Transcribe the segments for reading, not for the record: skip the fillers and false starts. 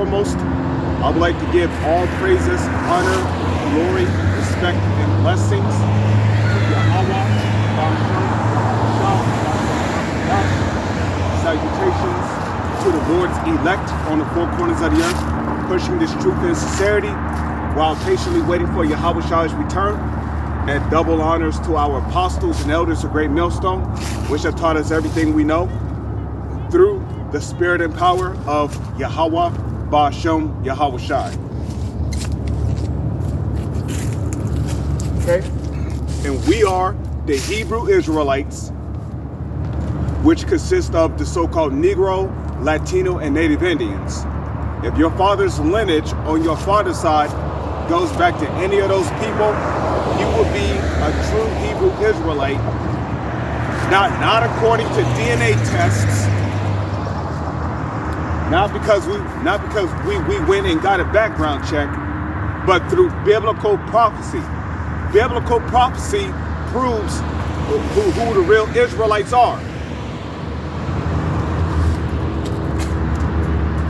foremost, I would like to give all praises, honor, glory, respect, and blessings to Yahweh, salutations to the Lord's elect on the four corners of the earth, pushing this truth in sincerity while patiently waiting for Yahweh's return. And double honors to our apostles and elders of Great Millstone, which have taught us everything we know through the spirit and power of Yahweh, Ba'ashem, Yahawashi. Okay? And we are the Hebrew Israelites, which consist of the so-called Negro, Latino, and Native Indians. If your father's lineage on your father's side goes back to any of those people, you will be a true Hebrew Israelite, not according to DNA tests, not because we went and got a background check, but through biblical prophecy. Biblical prophecy proves who the real Israelites are.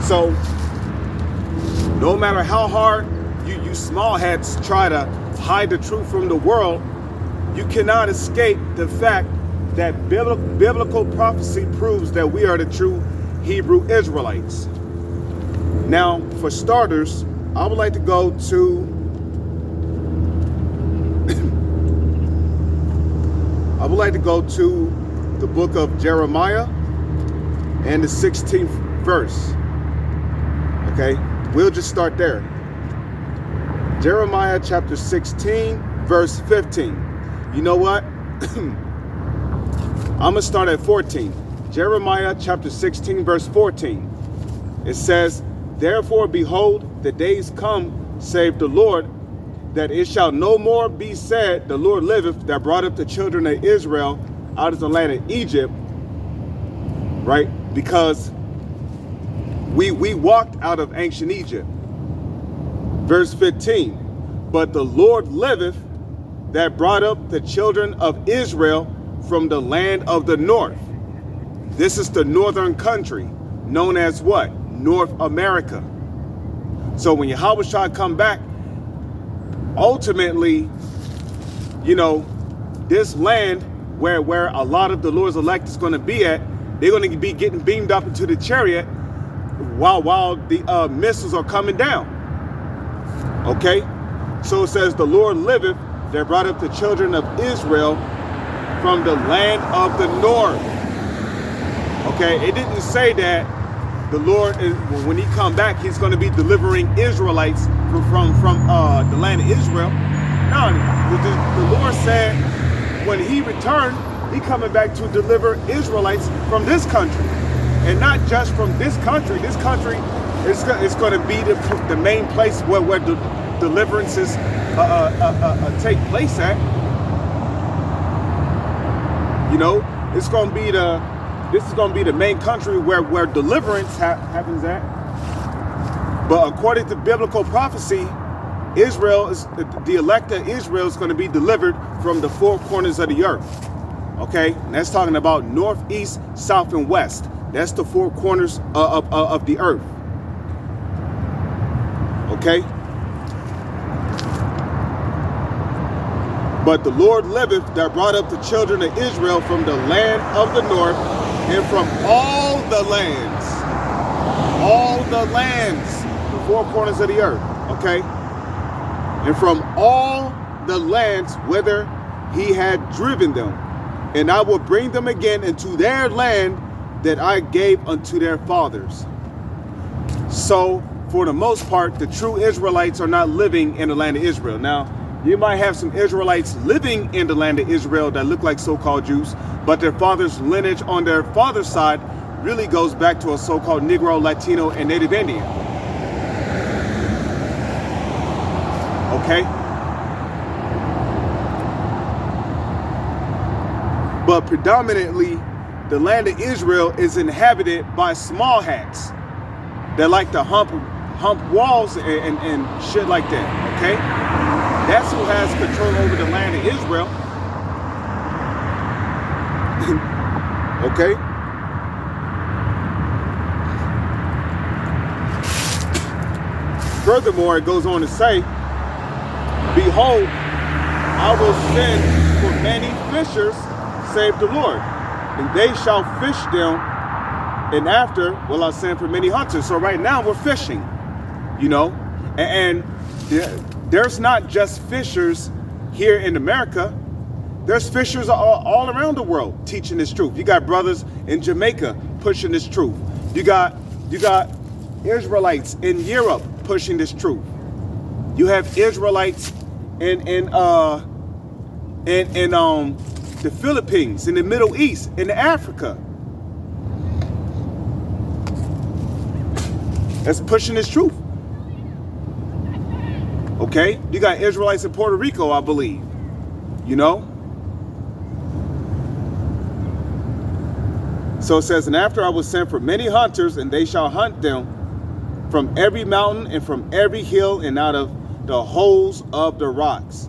So, no matter how hard you small hats try to hide the truth from the world, you cannot escape the fact that biblical prophecy proves that we are the true Hebrew Israelites. Now, for starters, I would like to go to the book of Jeremiah and the 16th verse. Okay, we'll just start there. Jeremiah chapter 16, verse 15. You know what? I'm going to start at 14. Jeremiah chapter 16, verse 14. It says, "Therefore, behold, the days come, save the Lord, that it shall no more be said, the Lord liveth, that brought up the children of Israel out of the land of Egypt." Right? Because we walked out of ancient Egypt. Verse 15, "But the Lord liveth, that brought up the children of Israel from the land of the north." This is the northern country, known as what? North America. So when Yahweh come back, ultimately, you know, this land where a lot of the Lord's elect is going to be at, they're going to be getting beamed up into the chariot while the missiles are coming down. Okay, so it says, "The Lord liveth, that brought up the children of Israel from the land of the north." Okay, it didn't say that the Lord is, when he come back, he's going to be delivering Israelites from the land of Israel. No, the Lord said when he returned, he coming back to deliver Israelites from this country, and not just from this country. This country is going to be the main place where the deliverances take place at. You know, this is going to be the main country where deliverance happens at. But according to biblical prophecy, the elect of Israel is going to be delivered from the four corners of the earth. Okay, and that's talking about north, east, south, and west. That's the four corners of the earth. Okay. "But the Lord liveth, that brought up the children of Israel from the land of the north, and from all the lands, the four corners of the earth." Okay, "and from all the lands whither he had driven them, and I will bring them again into their land that I gave unto their fathers." So, for the most part, the true Israelites are not living in the land of Israel. Now, you might have some Israelites living in the land of Israel that look like so-called Jews, but their father's lineage on their father's side really goes back to a so-called Negro, Latino, and Native Indian. Okay? But predominantly, the land of Israel is inhabited by small hats that like to hump walls and shit like that, okay? That's who has control over the land of Israel. Okay? Furthermore, it goes on to say, behold, I will send for many fishers, save the Lord, and they shall fish them, and after will I send for many hunters. So right now we're fishing, you know, and there's not just fishers here in America. There's fishers all around the world teaching this truth. You got brothers in Jamaica pushing this truth. You got Israelites in Europe pushing this truth. You have Israelites in the Philippines, in the Middle East, in Africa. That's pushing this truth. Okay? You got Israelites in Puerto Rico, I believe. You know? So it says, and after I will send for many hunters, and they shall hunt them from every mountain and from every hill and out of the holes of the rocks.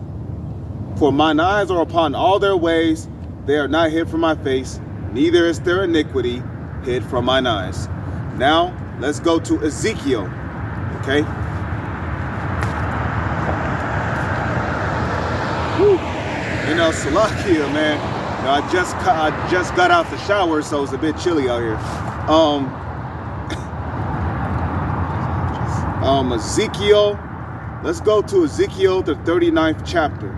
For mine eyes are upon all their ways. They are not hid from my face, neither is their iniquity hid from mine eyes. Now, let's go to Ezekiel, okay? Woo. You know, Salakia, man. You know, I just got out the shower, so it's a bit chilly out here. Ezekiel. Let's go to Ezekiel, the 39th chapter.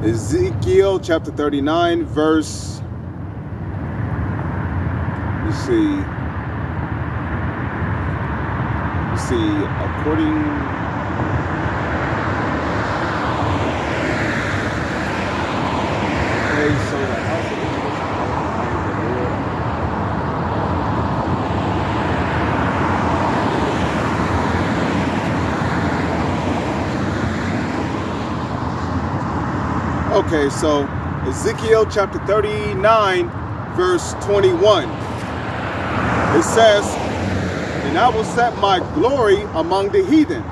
Ezekiel chapter 39, verse, let's see, according, okay, so the house of Okay, so Ezekiel chapter 39, verse 21. It says, and I will set my glory among the heathen,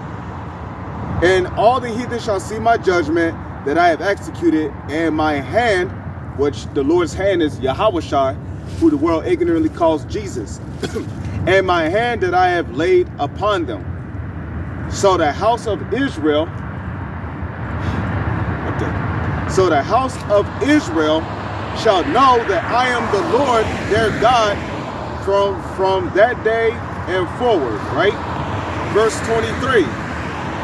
and all the heathen shall see my judgment that I have executed, and my hand, which the Lord's hand is Yahweh, who the world ignorantly calls Jesus, and my hand that I have laid upon them. So the house of Israel, so the house of Israel shall know that I am the Lord their God from that day and forward, right? Verse 23,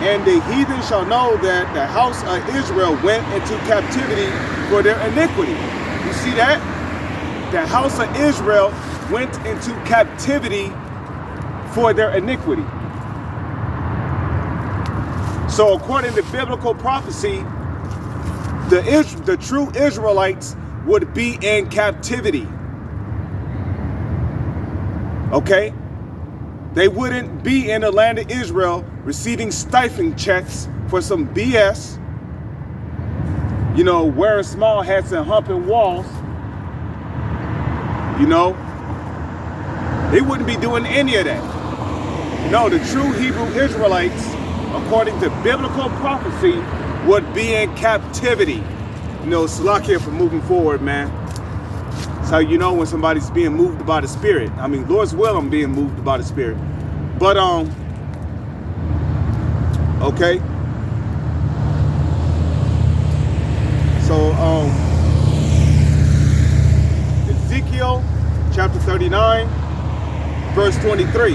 and the heathen shall know that the house of Israel went into captivity for their iniquity. You see that? The house of Israel went into captivity for their iniquity. So according to biblical prophecy, the true Israelites would be in captivity. Okay? They wouldn't be in the land of Israel receiving stipend checks for some BS, you know, wearing small hats and humping walls. You know, they wouldn't be doing any of that. No, the true Hebrew Israelites, according to biblical prophecy, would be in captivity. You know, Salakia for moving forward, man. That's how you know when somebody's being moved by the Spirit. I mean, Lord's will, I'm being moved by the Spirit. But, okay. So, Ezekiel chapter 39, verse 23.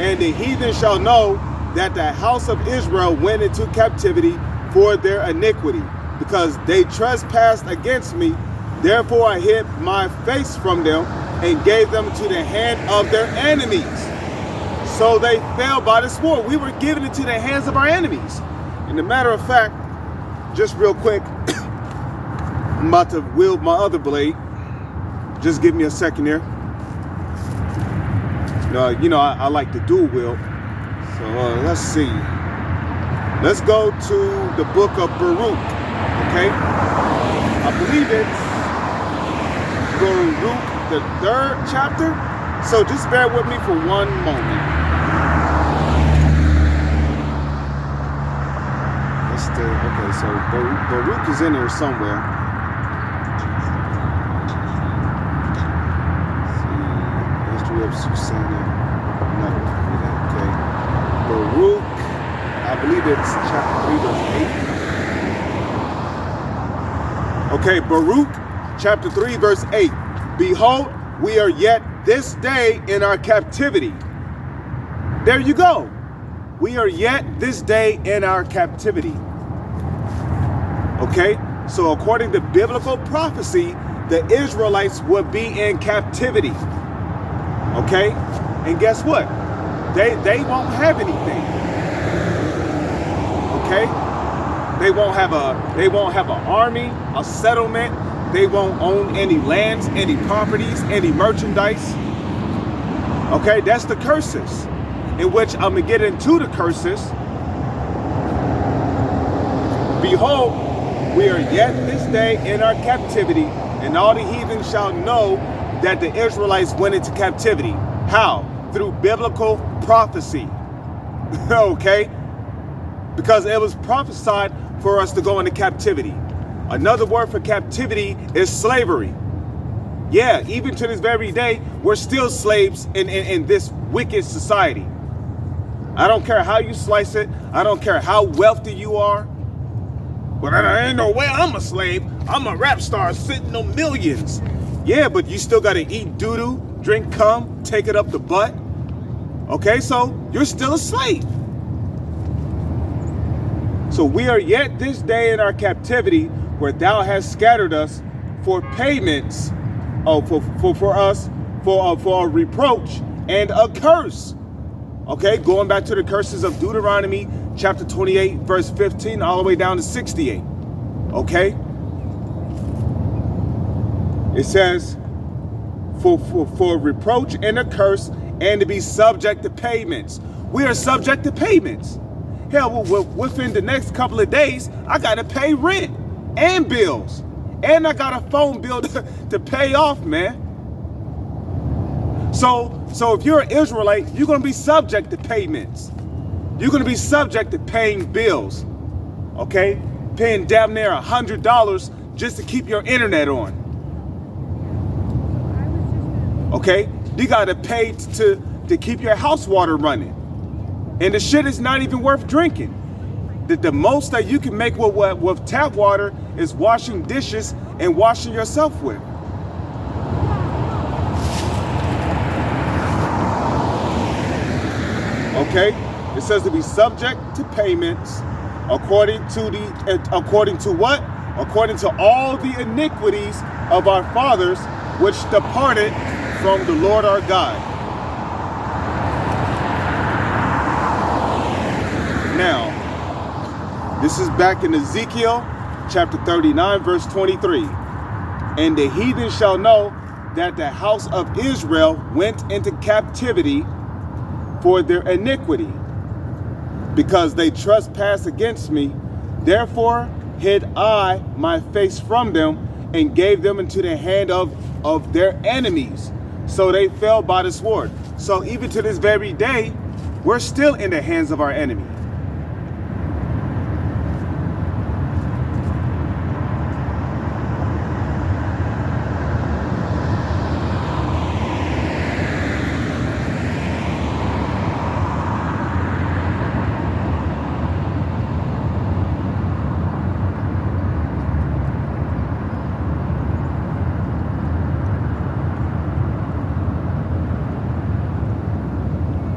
And the heathen shall know that the house of Israel went into captivity for their iniquity, because they trespassed against me. Therefore I hid my face from them and gave them to the hand of their enemies. So they fell by the sword. We were given into the hands of our enemies. And a matter of fact, just real quick, I'm about to wield my other blade. Just give me a second here. You know, I like to dual wield. So let's see. Let's go to the book of Baruch, okay? I believe it's Baruch, the 3rd chapter. So just bear with me for one moment. Okay, so Baruch is in there somewhere. Let's see, history of Susanna. No, okay. Baruch, I believe it's chapter 3, verse 8. Okay, Baruch, chapter 3, verse 8. Behold, we are yet this day in our captivity. There you go. We are yet this day in our captivity. Okay, so according to biblical prophecy, the Israelites would be in captivity. Okay, and guess what? They won't have anything. Okay, they won't have an army, a settlement. They won't own any lands, any properties, any merchandise. Okay, that's the curses, in which I'm gonna get into the curses. Behold, we are yet this day in our captivity, and all the heathen shall know that the Israelites went into captivity. How? Through biblical prophecy. Okay? Because it was prophesied for us to go into captivity. Another word for captivity is slavery. Yeah, even to this very day, we're still slaves in this wicked society. I don't care how you slice it. I don't care how wealthy you are. But there ain't no way I'm a slave. I'm a rap star sitting on millions. Yeah, but you still got to eat doo-doo, drink cum, take it up the butt. Okay, so you're still a slave. So we are yet this day in our captivity, where thou hast scattered us for payments, for a reproach and a curse. Okay, going back to the curses of Deuteronomy chapter 28, verse 15, all the way down to 68. Okay? It says, for reproach and a curse, and to be subject to payments. We are subject to payments. Hell, within the next couple of days, I got to pay rent and bills. And I got a phone bill to pay off, man. So if you're an Israelite, you're going to be subject to payments. You're going to be subject to paying bills. Okay? Paying damn near $100 just to keep your internet on. Okay? You got to pay to keep your house water running. And the shit is not even worth drinking. The most that you can make with tap water is washing dishes and washing yourself with. Okay? It says to be subject to payments according to what? According to all the iniquities of our fathers, which departed from the Lord our God. Now, this is back in Ezekiel chapter 39, verse 23. And the heathen shall know that the house of Israel went into captivity for their iniquity, because they trespassed against me. Therefore hid I my face from them, and gave them into the hand of their enemies. So they fell by the sword. So even to this very day, we're still in the hands of our enemy.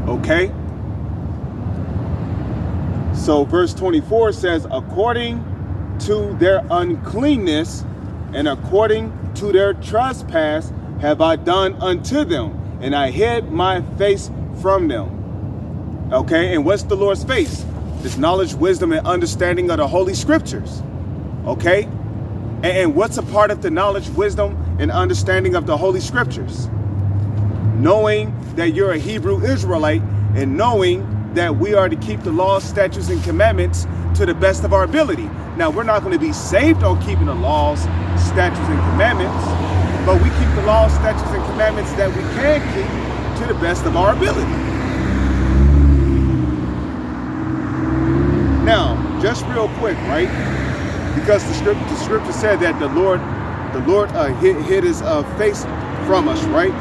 Okay? So verse 24 says, according to their uncleanness and according to their trespass have I done unto them, and I hid my face from them. Okay, and what's the Lord's face? It's knowledge, wisdom, and understanding of the Holy Scriptures. Okay? And what's a part of the knowledge, wisdom, and understanding of the Holy Scriptures? Knowing that you're a Hebrew Israelite, and knowing that we are to keep the laws, statutes, and commandments to the best of our ability. Now, we're not going to be saved on keeping the laws, statutes, and commandments, but we keep the laws, statutes, and commandments that we can keep to the best of our ability. Now, just real quick, right? Because the scripture said that the Lord hid his face from us, right?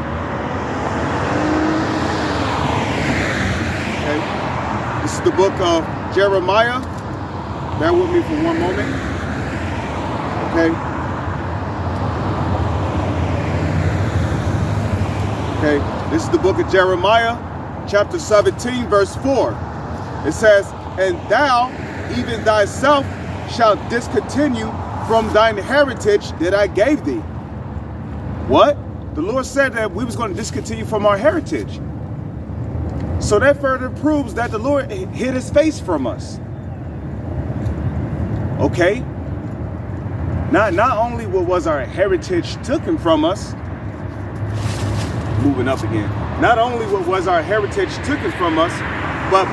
the book of Jeremiah. Bear with me for one moment. Okay. Okay. This is the book of Jeremiah, chapter 17, verse 4. It says, "And thou, even thyself, shalt discontinue from thine heritage that I gave thee." What? The Lord said that we was going to discontinue from our heritage. So that further proves that the Lord hid his face from us. Okay? Not only was our heritage taken from us, moving up again. Not only was our heritage taken from us, but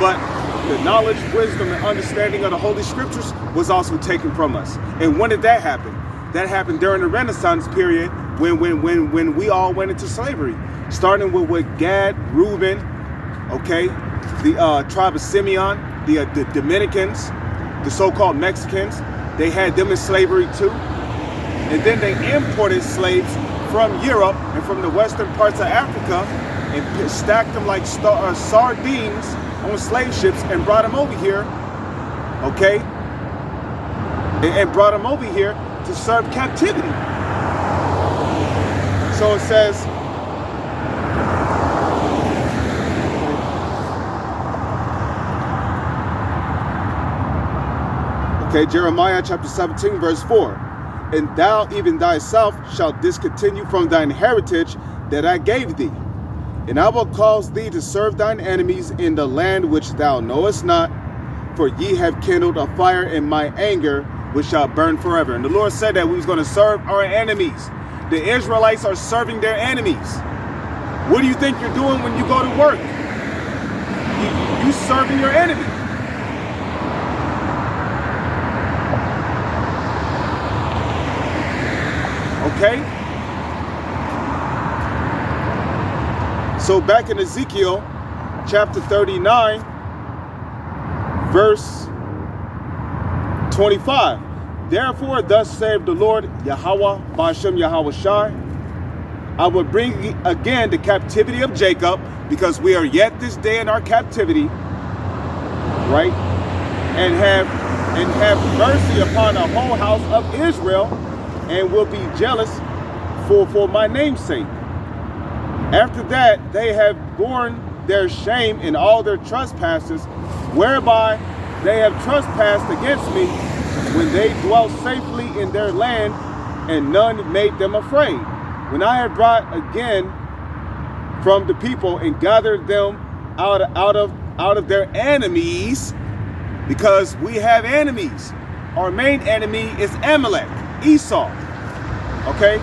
the knowledge, wisdom, and understanding of the Holy Scriptures was also taken from us. And when did that happen? That happened during the Renaissance period when we all went into slavery. Starting with Gad, Reuben, okay, the tribe of Simeon, the Dominicans, the so-called Mexicans. They had them in slavery too. And then they imported slaves from Europe and from the western parts of Africa and stacked them like sardines on slave ships and brought them over here, okay? And brought them over here to serve captivity. So it says, okay, Jeremiah chapter 17, verse 4. "And thou even thyself shalt discontinue from thine heritage that I gave thee. And I will cause thee to serve thine enemies in the land which thou knowest not, for ye have kindled a fire in my anger, which shall burn forever." And the Lord said that we was going to serve our enemies. The Israelites are serving their enemies. What do you think you're doing when you go to work? You serving your enemy. Okay? So back in Ezekiel chapter 39, verse 25. "Therefore thus saith the Lord Yahweh, Ba'ashem Yahweh Shai, I will bring again the captivity of Jacob," because we are yet this day in our captivity, right? And have mercy upon the whole house of Israel, and will be jealous for my name's sake. After that, they have borne their shame in all their trespasses, whereby they have trespassed against me, when they dwelt safely in their land, and none made them afraid. When I have brought again from the people and gathered them out of their enemies, because we have enemies. Our main enemy is Amalek, Esau. Okay?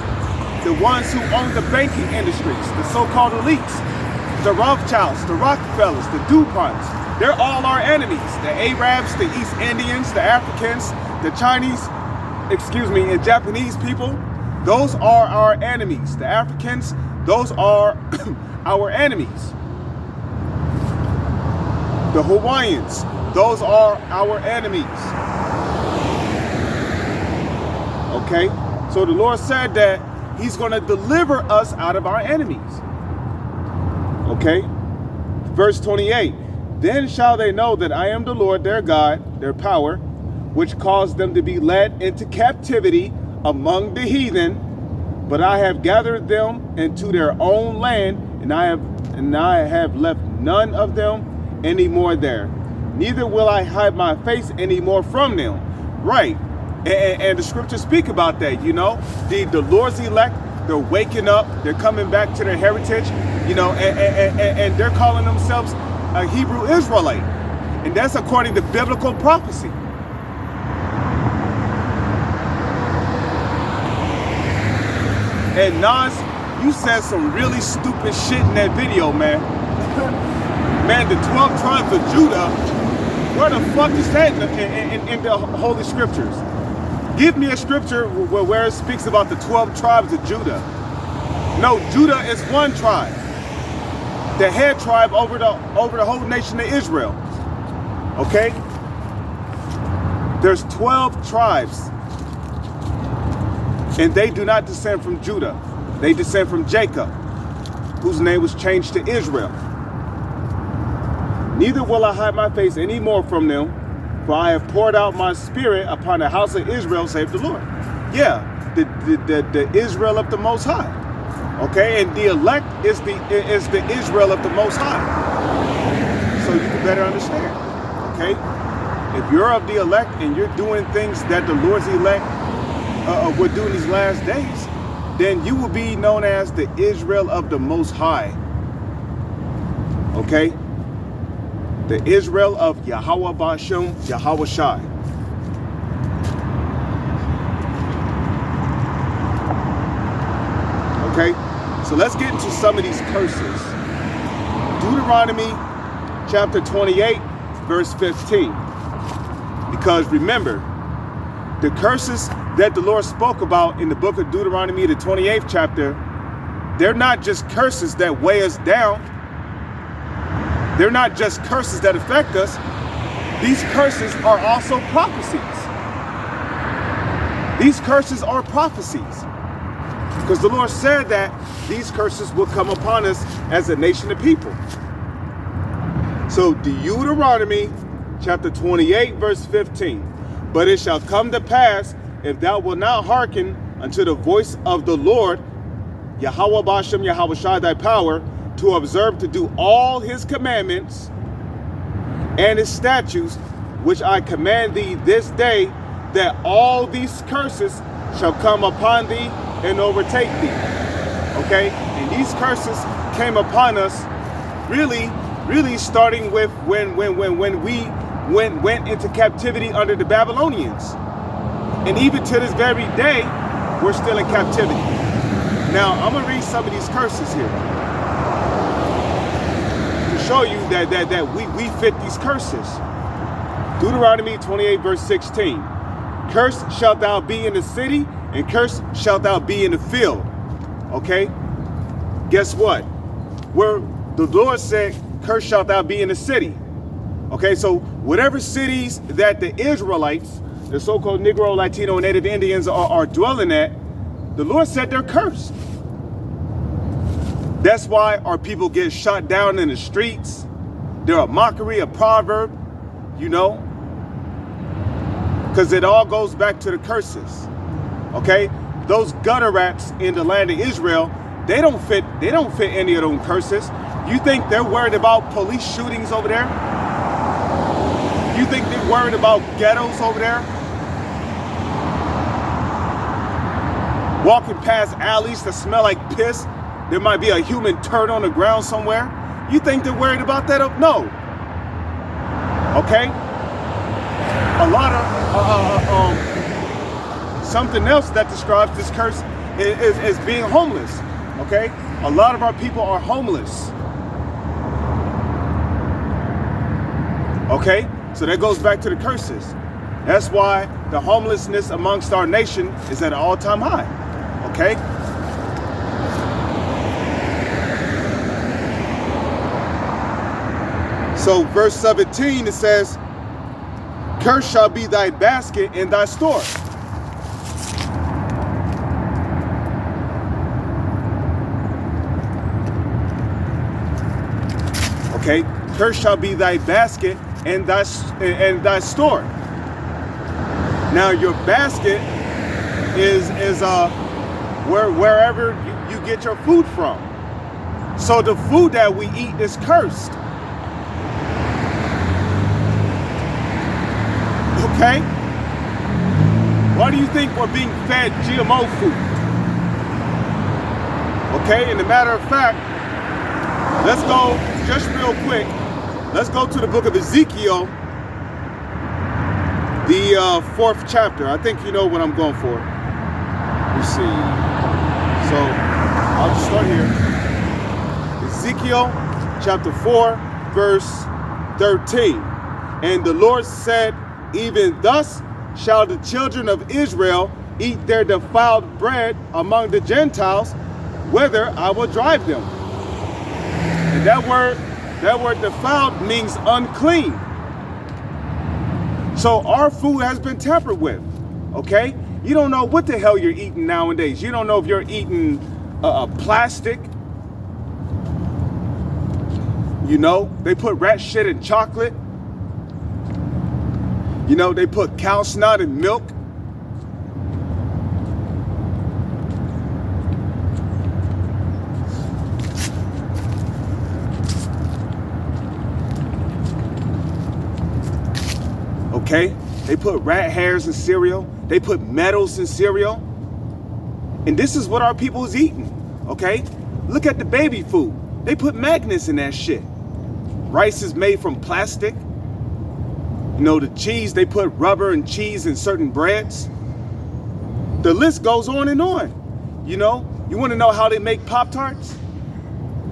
The ones who own the banking industries, the so-called elites, the Rothschilds, the Rockefellers, the DuPonts. They're all our enemies. The Arabs, the East Indians, the Africans, the Chinese, and Japanese people. Those are our enemies. The Africans, those are our enemies. The Hawaiians, those are our enemies. Okay? So the Lord said that he's going to deliver us out of our enemies. Okay? Verse 28. "Then shall they know that I am the Lord their God, their power, which caused them to be led into captivity among the heathen, but I have gathered them into their own land, and I have left none of them any more there. Neither will I hide my face any more from them." Right. And the scriptures speak about that, you know. The Lord's elect, they're waking up, they're coming back to their heritage, you know, and they're calling themselves a Hebrew Israelite. And that's according to biblical prophecy. And Nas, you said some really stupid shit in that video, man. Man, the 12 tribes of Judah, where the fuck is that in the Holy Scriptures? Give me a scripture where it speaks about the 12 tribes of Judah. No, Judah is one tribe. The head tribe over the whole nation of Israel. Okay? There's 12 tribes. And they do not descend from Judah. They descend from Jacob, whose name was changed to Israel. Neither will I hide my face any more from them, for I have poured out my spirit upon the house of Israel, save the Lord. Yeah, the Israel of the Most High. Okay, and the elect is the Israel of the Most High. So you can better understand. Okay, if you're of the elect and you're doing things that the Lord's elect would do in these last days, then you will be known as the Israel of the Most High. Okay, the Israel of Yahweh Ba'ashem, Yahweh Shai. Okay, so let's get into some of these curses. Deuteronomy chapter 28, verse 15. Because remember, the curses that the Lord spoke about in the book of Deuteronomy, the 28th chapter, they're not just curses that weigh us down. They're not just curses that affect us. These curses are also prophecies. These curses are prophecies. Because the Lord said that these curses will come upon us as a nation of people. So Deuteronomy chapter 28, verse 15. But it shall come to pass, if thou wilt not hearken unto the voice of the Lord, Yahweh Ba'ashem, Yahweh Shai, thy power, to observe to do all his commandments and his statutes, which I command thee this day, that all these curses shall come upon thee and overtake thee. Okay, and these curses came upon us really starting with when we went into captivity under the Babylonians, and even to this very day we're still in captivity. Now I'm gonna read some of these curses here to show you that we fit these curses. Deuteronomy 28, verse 16. Cursed shalt thou be in the city, and cursed shalt thou be in the field. Okay? Guess what? Where the Lord said, cursed shalt thou be in the city. Okay, so whatever cities that the Israelites, the so-called Negro, Latino, and Native Indians are dwelling at, the Lord said they're cursed. That's why our people get shot down in the streets. They're a mockery, a proverb, you know, because it all goes back to the curses. Okay, those gutter rats in the land of Israel, they don't fit any of those curses. You think they're worried about police shootings over there? You think they're worried about ghettos over there? Walking past alleys that smell like piss, there might be a human turd on the ground somewhere. You think they're worried about that? No. Okay? A lot of something else that describes this curse is being homeless. Okay? A lot of our people are homeless. Okay? So that goes back to the curses. That's why the homelessness amongst our nation is at an all-time high. Okay? So verse 17, it says, cursed shall be thy basket and thy store. Okay, cursed shall be thy basket and thy store. Now your basket is wherever you get your food from. So the food that we eat is cursed. Okay? Why do you think we're being fed GMO food? Okay, and a matter of fact, let's go just real quick. Let's go to the book of Ezekiel, the 4th chapter. I think you know what I'm going for. Let's see. So I'll just start here. Ezekiel chapter 4, verse 13. And the Lord said, even thus shall the children of Israel eat their defiled bread among the Gentiles, whither I will drive them. And that word defiled means unclean. So our food has been tampered with. Okay? You don't know what the hell you're eating nowadays. You don't know if you're eating plastic. You know, they put rat shit in chocolate. You know, they put cow snot in milk. Okay? They put rat hairs in cereal. They put metals in cereal. And this is what our people is eating. Okay? Look at the baby food. They put magnets in that shit. Rice is made from plastic. You know, the cheese, they put rubber and cheese in certain breads. The list goes on and on. You know, you want to know how they make Pop-Tarts?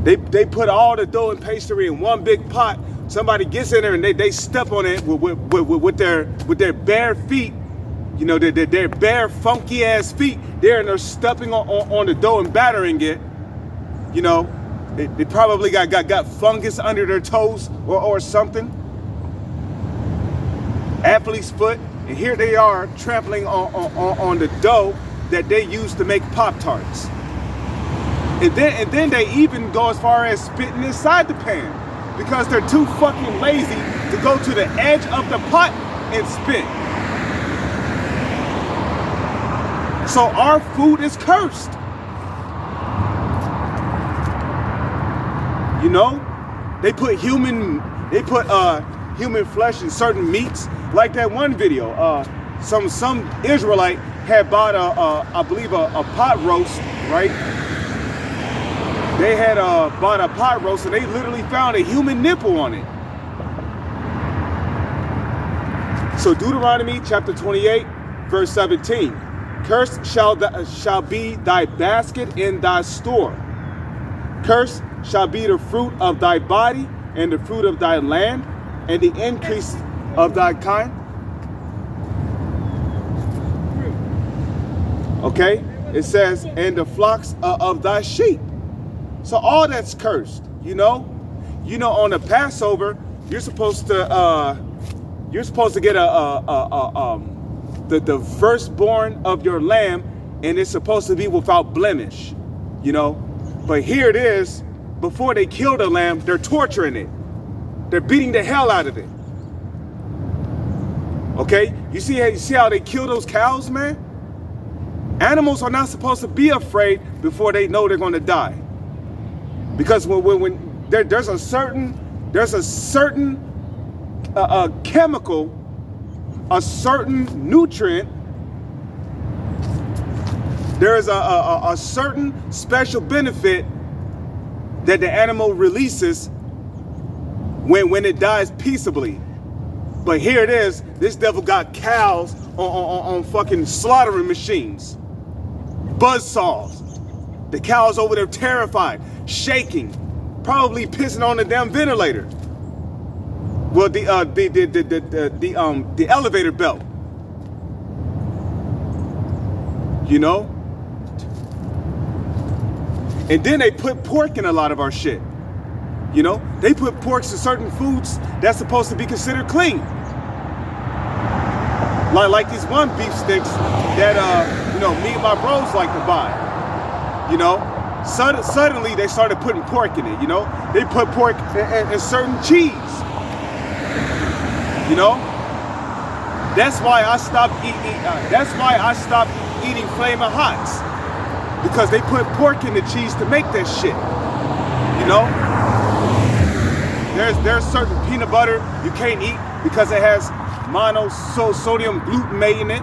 They put all the dough and pastry in one big pot. Somebody gets in there and they step on it with their bare feet. You know, their bare funky ass feet. They're stepping on the dough and battering it. You know, they probably got fungus under their toes or something. Athlete's foot, and here they are trampling on the dough that they use to make Pop-Tarts. And then they even go as far as spitting inside the pan because they're too fucking lazy to go to the edge of the pot and spit. So our food is cursed. You know, they put human flesh in certain meats. Like that one video, some Israelite had bought I believe a pot roast, right? They had bought a pot roast and they literally found a human nipple on it. So Deuteronomy chapter 28, verse 17. Cursed shall be thy basket in thy store. Cursed shall be the fruit of thy body and the fruit of thy land and the increase of thy kind. Okay, it says, and the flocks of thy sheep. So all that's cursed, you know. You know, on the Passover, you're supposed to get the firstborn of your lamb, and it's supposed to be without blemish, you know. But here it is, before they kill the lamb, they're torturing it. They're beating the hell out of it. Okay, you see how they kill those cows, man? Animals are not supposed to be afraid before they know they're going to die, because when there's a certain chemical, a certain nutrient, there is a certain special benefit that the animal releases when it dies peaceably. But here it is, this devil got cows on fucking slaughtering machines, buzzsaws. The cows over there terrified, shaking, probably pissing on the damn ventilator. Well, the elevator belt. You know? And then they put pork in a lot of our shit. You know? They put porks in certain foods that's supposed to be considered clean. Like these one beef sticks that you know, me and my bros like to buy. You know? Suddenly they started putting pork in it, you know? They put pork in certain cheese. You know? That's why I stopped eating Flamin' Hots. Because they put pork in the cheese to make that shit. You know? There's certain peanut butter you can't eat because it has monosodium glutamate in it.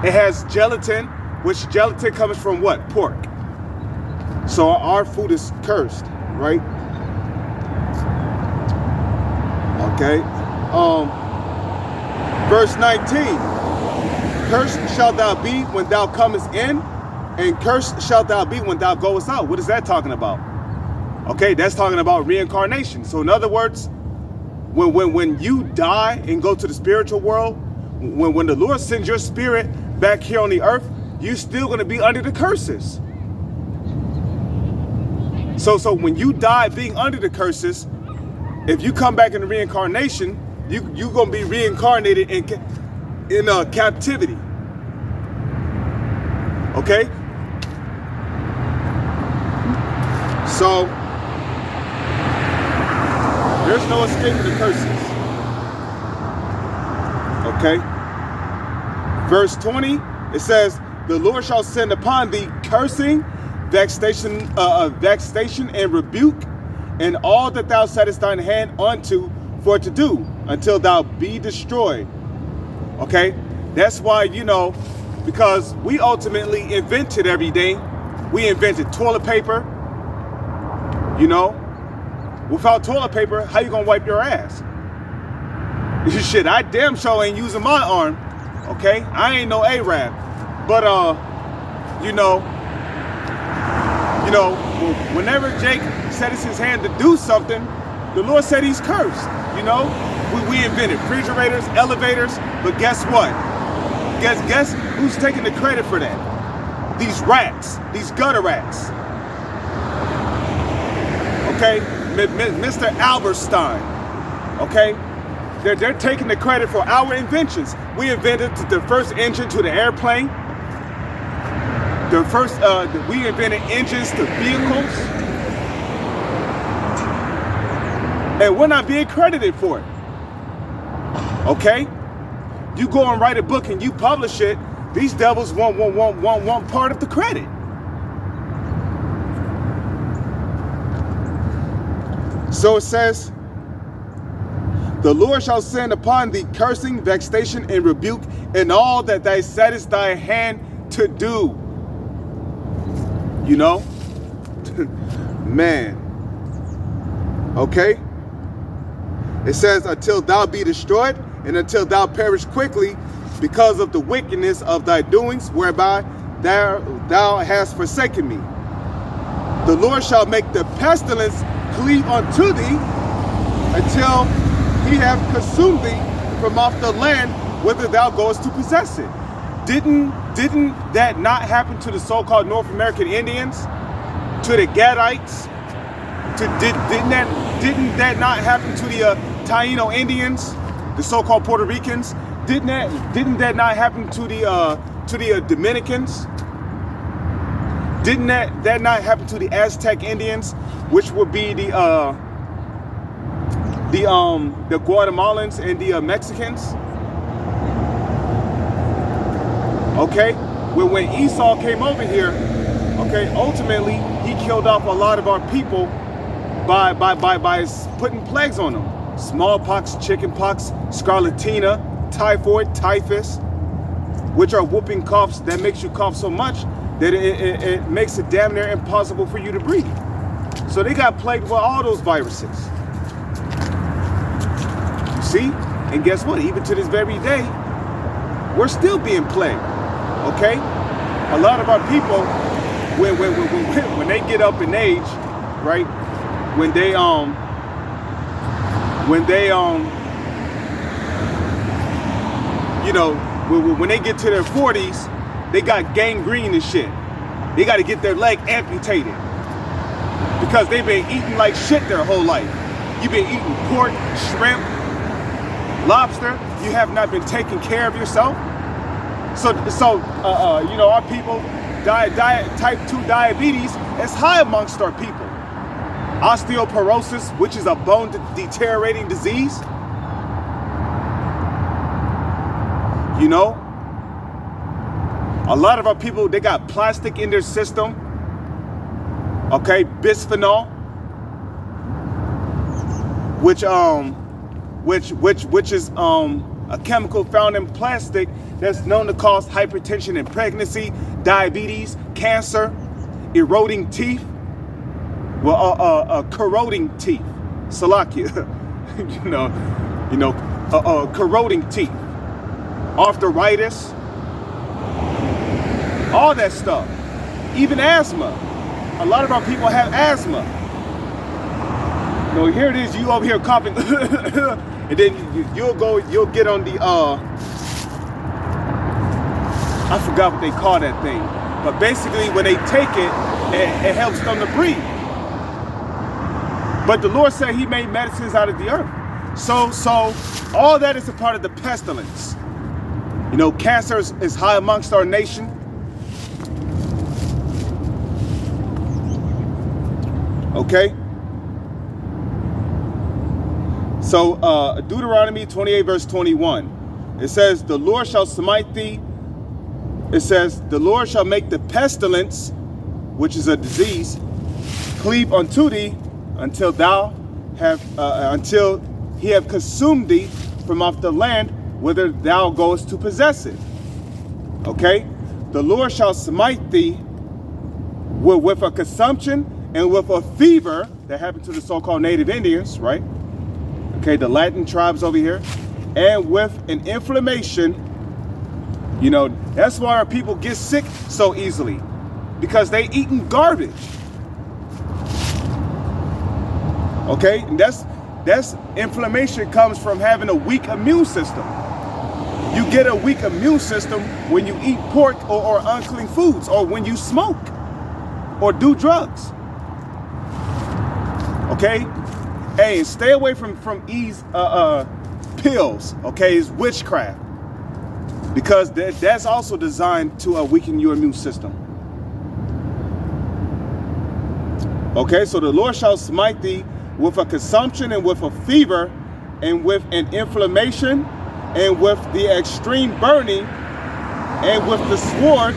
It has gelatin, which gelatin comes from what? Pork. So our food is cursed, right? Okay. Verse 19. Cursed shalt thou be when thou comest in, and cursed shalt thou be when thou goest out. What is that talking about? Okay, that's talking about reincarnation. So in other words, when you die and go to the spiritual world, when the Lord sends your spirit back here on the earth, you're still going to be under the curses. So when you die being under the curses, if you come back in the reincarnation, you're going to be reincarnated in captivity. Okay? There's no escaping the curses. Okay. Verse 20, it says, the Lord shall send upon thee cursing, vexation and rebuke, and all that thou settest thine hand unto for to do, until thou be destroyed. Okay? That's why, you know, because we ultimately invented everything. We invented toilet paper. You know, without toilet paper, how you gonna wipe your ass? Shit, I damn sure ain't using my arm. Okay? I ain't no Arab. But you know, whenever Jake sets his hand to do something, the Lord said he's cursed. You know, we invented refrigerators, elevators, but guess what? Guess who's taking the credit for that? These rats, these gutter rats. Okay, Mr. Albertstein. Okay, they're taking the credit for our inventions. We invented the first engine to the airplane. The first, we invented engines to vehicles, and we're not being credited for it. Okay, you go and write a book and you publish it. These devils want part of the credit. So it says, the Lord shall send upon thee cursing, vexation, and rebuke, and all that thou settest thy hand to do. You know? Man. Okay? It says, until thou be destroyed, and until thou perish quickly, because of the wickedness of thy doings, whereby thou hast forsaken me. The Lord shall make the pestilence cleave unto thee, until he have consumed thee from off the land whither thou goest to possess it. Didn't that not happen to the so-called North American Indians, to the Gadites? Didn't that not happen to the Taino Indians, the so-called Puerto Ricans? Didn't that not happen to the Dominicans? Didn't that not happen to the Aztec Indians, which would be the Guatemalans and the Mexicans? Okay, when Esau came over here, okay, ultimately he killed off a lot of our people by putting plagues on them: smallpox, chickenpox, scarlatina, typhoid, typhus, which are whooping coughs that makes you cough so much that it makes it damn near impossible for you to breathe. So they got plagued with all those viruses. You see? And guess what? Even to this very day, we're still being plagued. Okay? A lot of our people, when they get up in age, right? When they get to their 40s, they got gangrene and shit. They got to get their leg amputated because they've been eating like shit their whole life. You've been eating pork, shrimp, lobster. You have not been taking care of yourself. So our people, type 2 diabetes is high amongst our people. Osteoporosis, which is a bone deteriorating disease. You know, a lot of our people, they got plastic in their system. Okay, bisphenol, which is a chemical found in plastic that's known to cause hypertension in pregnancy, diabetes, cancer, eroding teeth, corroding teeth, salakia, corroding teeth, arthritis, all that stuff, even asthma. A lot of our people have asthma. Here it is, you over here coughing, and then you'll get on the I forgot what they call that thing, but basically when they take it helps them to breathe. But the Lord said he made medicines out of the earth. So all that is a part of the pestilence. Cancer is high amongst our nation. Okay? So Deuteronomy 28 verse 21, it says, the Lord shall smite thee. It says, the Lord shall make the pestilence, which is a disease, cleave unto thee until he have consumed thee from off the land whither thou goest to possess it. Okay? The Lord shall smite thee with a consumption and with a fever that happened to the so-called native Indians, right? Okay, the Latin tribes over here, and with an inflammation. You know, that's why our people get sick so easily, because they eating garbage. Okay, and that's inflammation comes from having a weak immune system. You get a weak immune system when you eat pork or unclean foods, or when you smoke or do drugs. Okay, hey, stay away from these pills. Okay, it's witchcraft, because that's also designed to weaken your immune system. Okay, so the Lord shall smite thee with a consumption and with a fever and with an inflammation and with the extreme burning and with the sword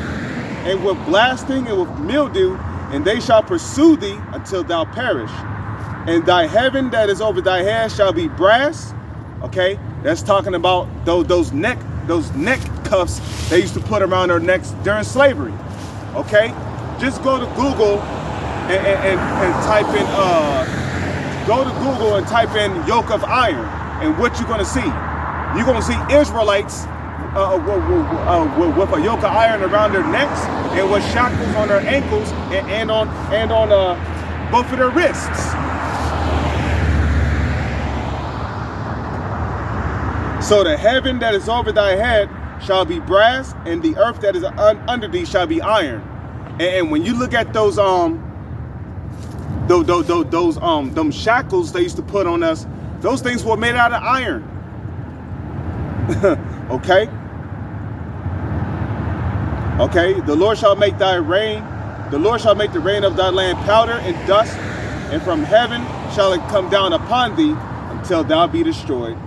and with blasting and with mildew, and they shall pursue thee until thou perish. And thy heaven that is over thy head shall be brass. Okay, that's talking about those neck cuffs they used to put around their necks during slavery. Okay, just go to Google and type in type in yoke of iron, and what you're gonna see? You're gonna see Israelites with a yoke of iron around their necks and with shackles on their ankles and on both of their wrists. So the heaven that is over thy head shall be brass, and the earth that is under thee shall be iron. And when you look at those them shackles they used to put on us, those things were made out of iron. Okay. Okay. The Lord shall make thy rain. The Lord shall make the rain of thy land powder and dust, and from heaven shall it come down upon thee until thou be destroyed.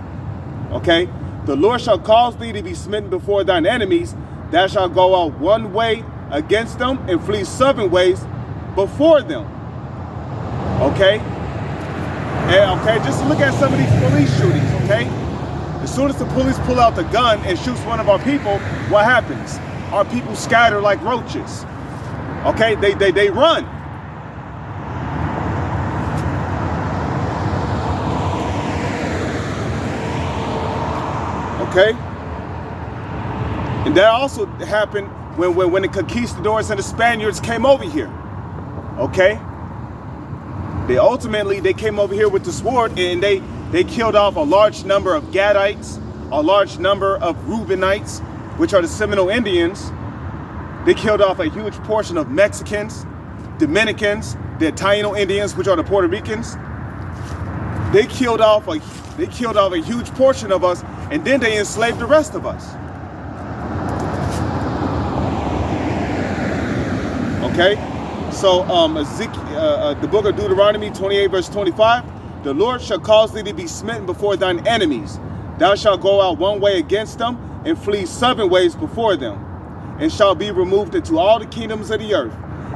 Okay. The Lord shall cause thee to be smitten before thine enemies. Thou shalt go out one way against them and flee 7 ways before them. Okay. And okay, just look at some of these police shootings. Okay. As soon as the police pull out the gun and shoots one of our people, what happens? Our people scatter like roaches. Okay, they run. Okay, and that also happened when the conquistadors and the Spaniards came over here. Okay, they came over here with the sword, and they killed off a large number of Gadites, a large number of Reubenites, which are the Seminole Indians. They killed off a huge portion of Mexicans, Dominicans, the Taino Indians, which are the Puerto Ricans. They killed off a huge portion of us, and then they enslaved the rest of us. Okay, so the book of Deuteronomy 28 verse 25. The Lord shall cause thee to be smitten before thine enemies. Thou shalt go out one way against them and flee 7 ways before them, and shall be removed into all the kingdoms of the earth.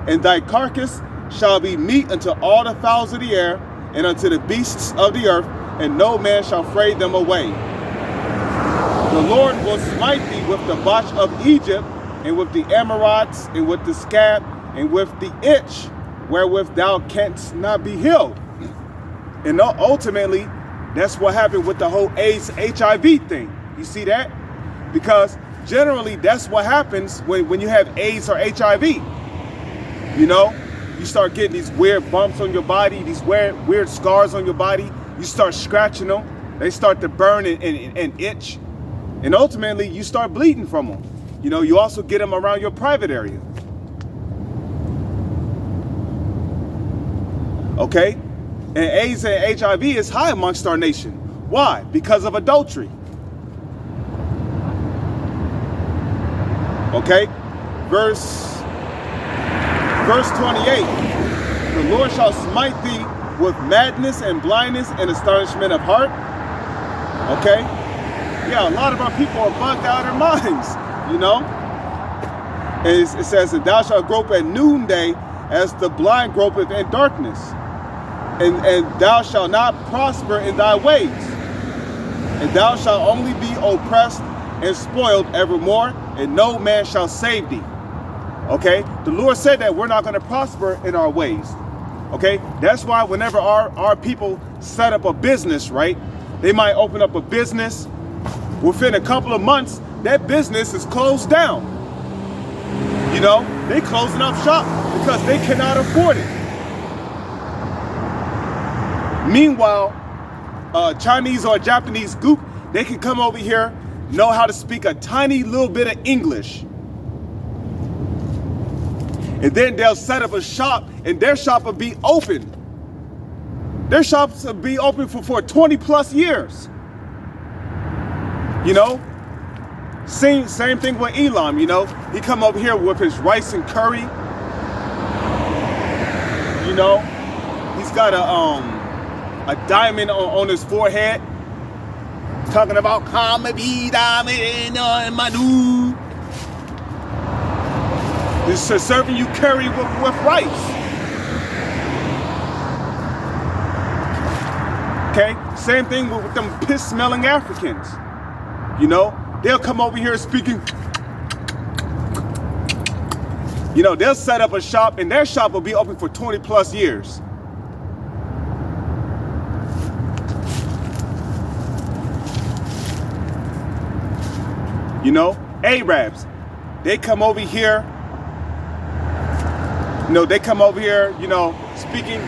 And thy carcass shall be meat unto all the fowls of the air and unto the beasts of the earth, and no man shall fray them away. The Lord will smite thee with the botch of Egypt, and with the emerods, and with the scab, and with the itch, wherewith thou canst not be healed. And ultimately, that's what happened with the whole AIDS, HIV thing. You see that? Because generally, that's what happens when you have AIDS or HIV. You know, you start getting these weird bumps on your body, these weird scars on your body. You start scratching them. They start to burn and itch. And ultimately, you start bleeding from them. You know, you also get them around your private area. Okay? And AIDS and HIV is high amongst our nation. Why? Because of adultery. Okay? Verse 28. The Lord shall smite thee with madness and blindness and astonishment of heart. Okay? Yeah, a lot of our people are bugged out of their minds, you know? It says, and thou shalt grope at noonday as the blind gropeth in darkness. And thou shalt not prosper in thy ways. And thou shalt only be oppressed and spoiled evermore, and no man shall save thee. Okay? The Lord said that we're not going to prosper in our ways. Okay? That's why whenever our people set up a business, right? They might open up a business. Within a couple of months, that business is closed down. You know, they closing up shop because they cannot afford it. Meanwhile, Chinese or Japanese goop, they can come over here, know how to speak a tiny little bit of English. And then they'll set up a shop, and their shop will be open. Their shops will be open for 20 plus years. You know, same thing with Elam, you know. He come over here with his rice and curry. You know, he's got a diamond on his forehead. Talking about Manu. He's serving you curry with rice. Okay, same thing with them piss-smelling Africans. You know, they'll come over here speaking. You know, they'll set up a shop, and their shop will be open for 20 plus years. You know, Arabs, they come over here. You know, they come over here, you know, speaking.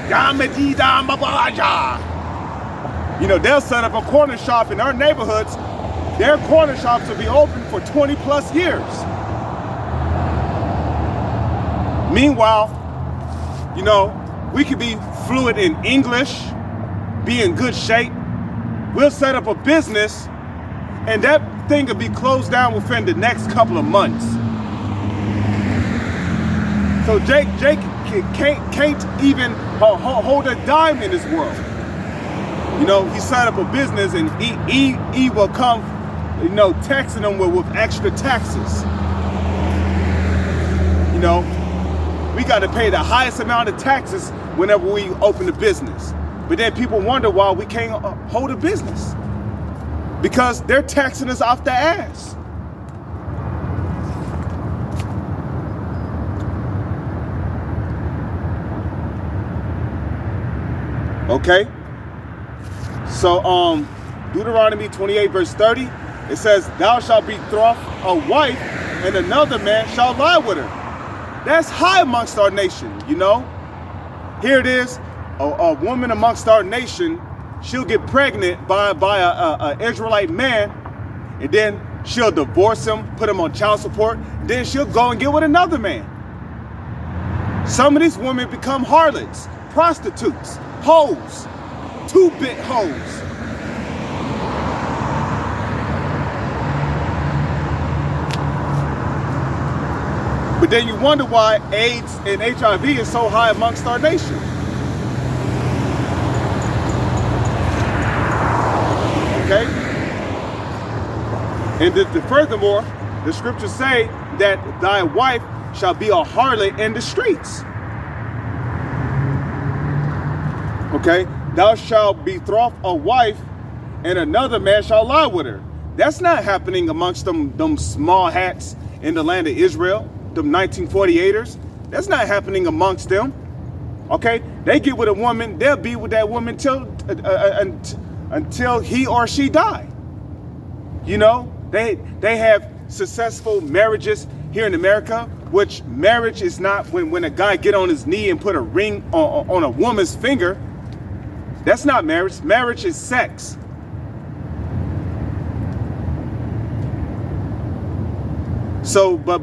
You know, they'll set up a corner shop in our neighborhoods. Their corner shops will be open for 20 plus years. Meanwhile, you know, we could be fluent in English, be in good shape. We'll set up a business, and that thing will be closed down within the next couple of months. So Jake can't even hold a dime in this world. You know, he set up a business, and he will come, you know, taxing them with extra taxes. You know, we got to pay the highest amount of taxes whenever we open a business. But then people wonder why we can't hold a business. Because they're taxing us off the ass. Okay? So, Deuteronomy 28 verse 30, it says, thou shalt betroth a wife, and another man shall lie with her. That's high amongst our nation, you know? Here it is, a woman amongst our nation, she'll get pregnant by a Israelite man, and then she'll divorce him, put him on child support, then she'll go and get with another man. Some of these women become harlots, prostitutes, hoes, two-bit hoes. But then you wonder why AIDS and HIV is so high amongst our nation. Okay? And furthermore, the scriptures say that thy wife shall be a harlot in the streets. Okay? Thou shalt betroth a wife, and another man shall lie with her. That's not happening amongst them small hats in the land of Israel, them 1948ers. That's not happening amongst them. Okay? They get with a woman, they'll be with that woman until he or she die. You know, they have successful marriages here in America, which marriage is not when a guy get on his knee and put a ring on a woman's finger. That's not marriage. Marriage is sex. So, but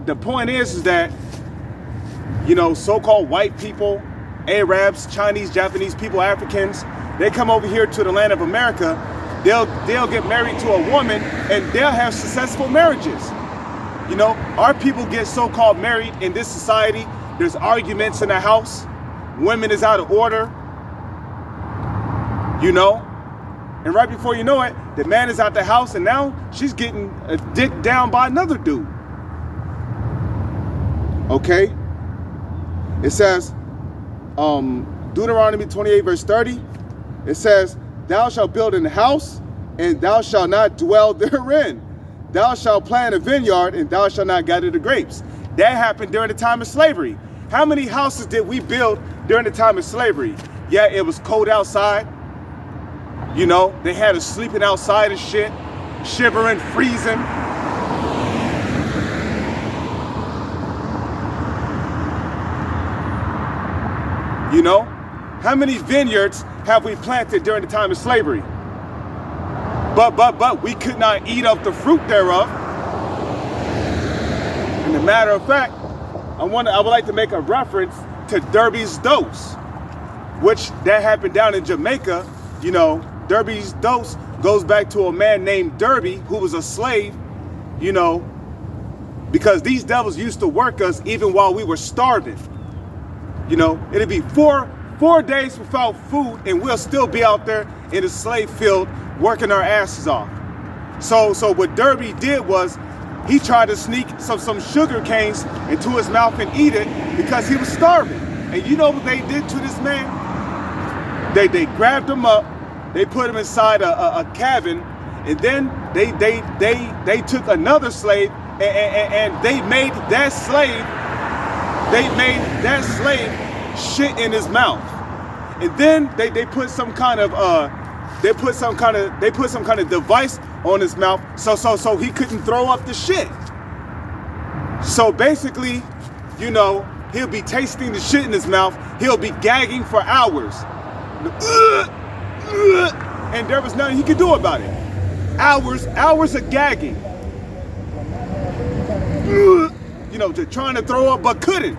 the point is that, you know, so-called white people, Arabs, Chinese, Japanese people, Africans, they come over here to the land of America, they'll get married to a woman, and they'll have successful marriages. You know, our people get so-called married in this society. There's arguments in the house. Women is out of order. you know? And right before you know it, the man is out the house, and now she's getting a dick down by another dude. Okay? It says, Deuteronomy 28 verse 30, it says, thou shalt build an house, and thou shalt not dwell therein. Thou shalt plant a vineyard, and thou shalt not gather the grapes. That happened during the time of slavery. How many houses did we build during the time of slavery? Yeah, it was cold outside. You know, they had us sleeping outside and shit, shivering, freezing. You know, how many vineyards have we planted during the time of slavery? But we could not eat of the fruit thereof. And a matter of fact, I would like to make a reference to Derby's dose, which that happened down in Jamaica. You know, Derby's dose goes back to a man named Derby who was a slave, you know, because these devils used to work us even while we were starving. You know, it'd be four days without food, and we'll still be out there in the slave field working our asses off. So what Derby did was he tried to sneak some sugar canes into his mouth and eat it because he was starving. And you know what they did to this man? They grabbed him up, they put him inside a cabin, and then they took another slave and they made that slave shit in his mouth. And then they put some kind of device on his mouth so he couldn't throw up the shit. So basically, you know, he'll be tasting the shit in his mouth, he'll be gagging for hours. And there was nothing he could do about it. Hours of gagging. You know, just trying to throw up but couldn't.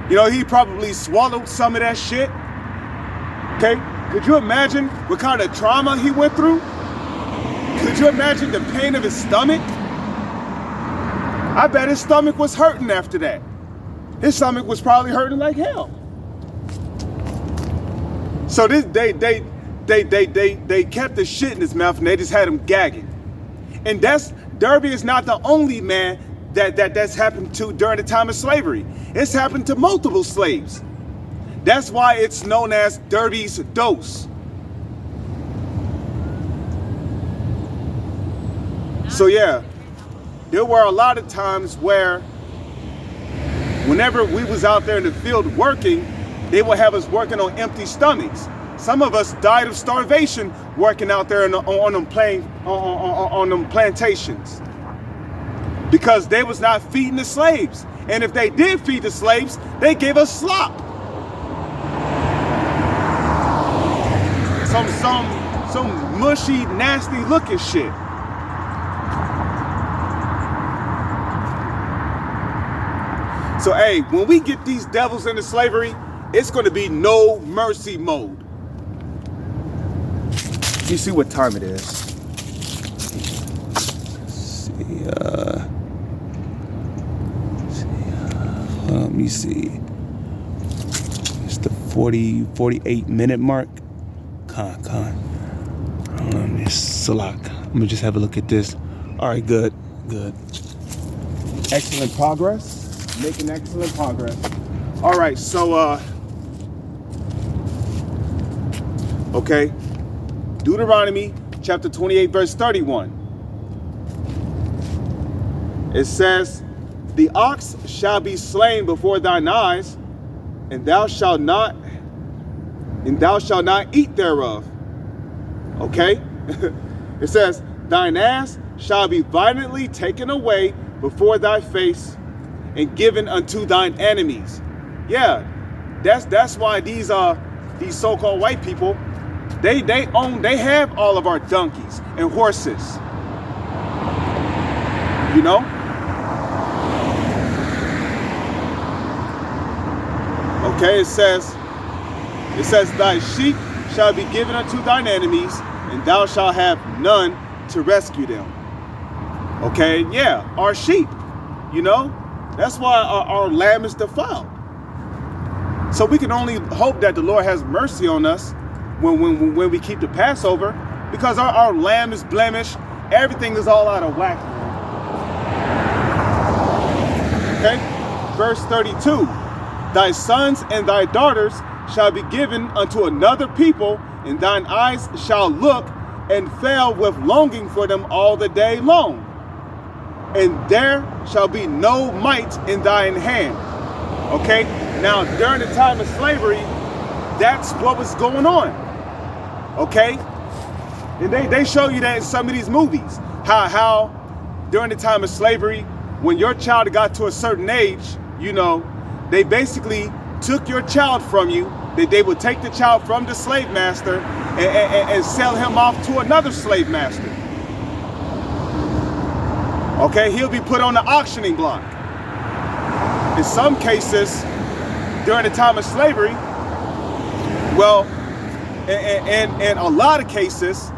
You know, he probably swallowed some of that shit. Okay? Could you imagine what kind of trauma he went through? Could you imagine the pain of his stomach? I bet his stomach was hurting after that. His stomach was probably hurting like hell. So this they kept the shit in his mouth and they just had him gagging. And Derby is not the only man that's happened to during the time of slavery. It's happened to multiple slaves. That's why it's known as Derby's dose. So yeah, there were a lot of times where whenever we was out there in the field working, they would have us working on empty stomachs. Some of us died of starvation working out there on them plantations because they was not feeding the slaves. And if they did feed the slaves, they gave us slop. Some mushy, nasty looking shit. So hey, when we get these devils into slavery, it's going to be no mercy mode. You see what time it is. Let me see. It's the 48 minute mark. It's Salak. I'm gonna just have a look at this. All right, good. Excellent progress. Making excellent progress. All right, so okay. Deuteronomy chapter 28 verse 31. It says, the ox shall be slain before thine eyes, and thou shalt not eat thereof. Okay? It says, thine ass shall be violently taken away before thy face and given unto thine enemies. Yeah, that's why these so-called white people, they have all of our donkeys and horses. You know? Okay, it says, thy sheep shall be given unto thine enemies, and thou shalt have none to rescue them. Okay, yeah, our sheep, you know? That's why our lamb is defiled. So we can only hope that the Lord has mercy on us when we keep the Passover, because our lamb is blemished. Everything is all out of whack. Okay, verse 32. Thy sons and thy daughters shall be given unto another people, and thine eyes shall look and fail with longing for them all the day long. And there shall be no might in thine hand. Okay, now during the time of slavery, that's what was going on. Okay, and they show you that in some of these movies, how during the time of slavery, when your child got to a certain age, you know, they basically took your child from you. They would take the child from the slave master and sell him off to another slave master. Okay, he'll be put on the auctioning block. In some cases, during the time of slavery, well, in a lot of cases,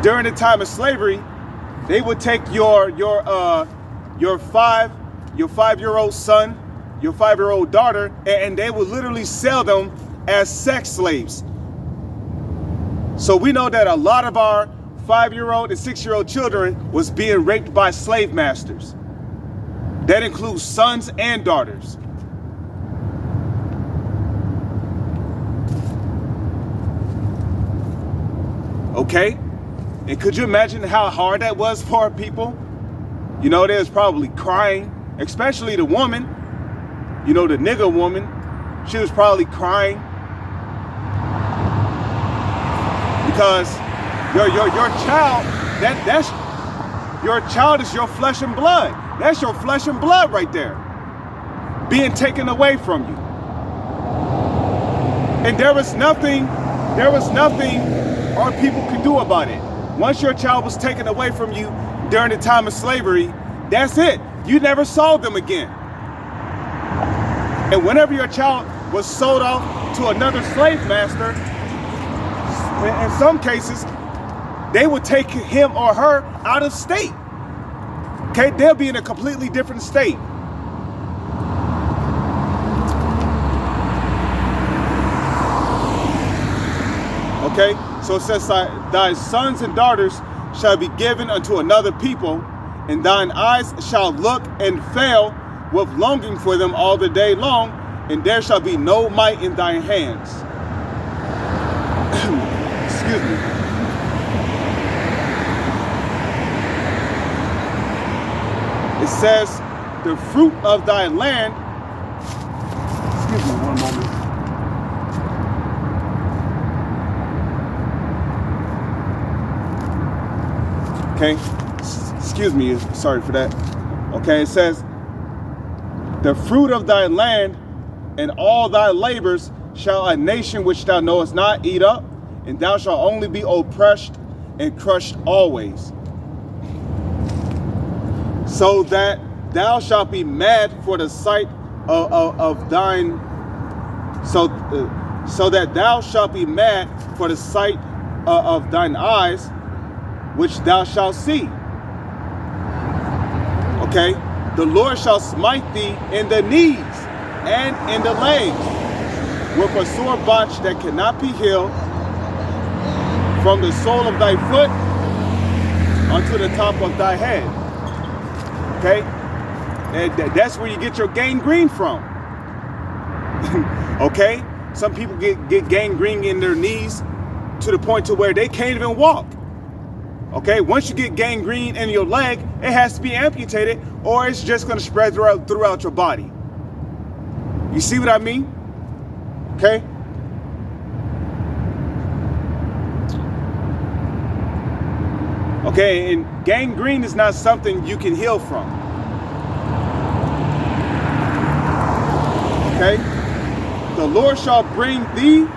during the time of slavery, they would take your 5-year-old son, your 5-year-old daughter, and they would literally sell them as sex slaves. So we know that a lot of our 5-year-old and 6-year-old children was being raped by slave masters. That includes sons and daughters. Okay? And could you imagine how hard that was for people? You know, they was probably crying, especially the woman, you know, the nigger woman. She was probably crying because your child, that's your child is your flesh and blood. That's your flesh and blood right there, being taken away from you. And there was nothing our people could do about it. Once your child was taken away from you during the time of slavery, that's it. You never saw them again. And whenever your child was sold off to another slave master, in some cases, they would take him or her out of state. Okay, they'll be in a completely different state. Okay, so it says, thy sons and daughters shall be given unto another people, and thine eyes shall look and fail with longing for them all the day long, and there shall be no might in thine hands. Excuse me. It says, the fruit of thy land, excuse me one moment. Okay, excuse me, sorry for that. Okay, it says, the fruit of thy land and all thy labors shall a nation which thou knowest not eat up, and thou shalt only be oppressed and crushed always. So that thou shalt be mad for the sight of thine, so that thou shalt be mad for the sight of thine eyes, which thou shalt see. Okay, the Lord shall smite thee in the knees and in the legs with a sore botch that cannot be healed, from the sole of thy foot unto the top of thy head. Okay, and that's where you get your gangrene from. Okay, some people get gangrene in their knees to the point to where they can't even walk. Okay, once you get gangrene in your leg, it has to be amputated, or it's just going to spread throughout your body. You see what I mean? Okay. Okay, and gangrene is not something you can heal from. Okay? The Lord shall bring thee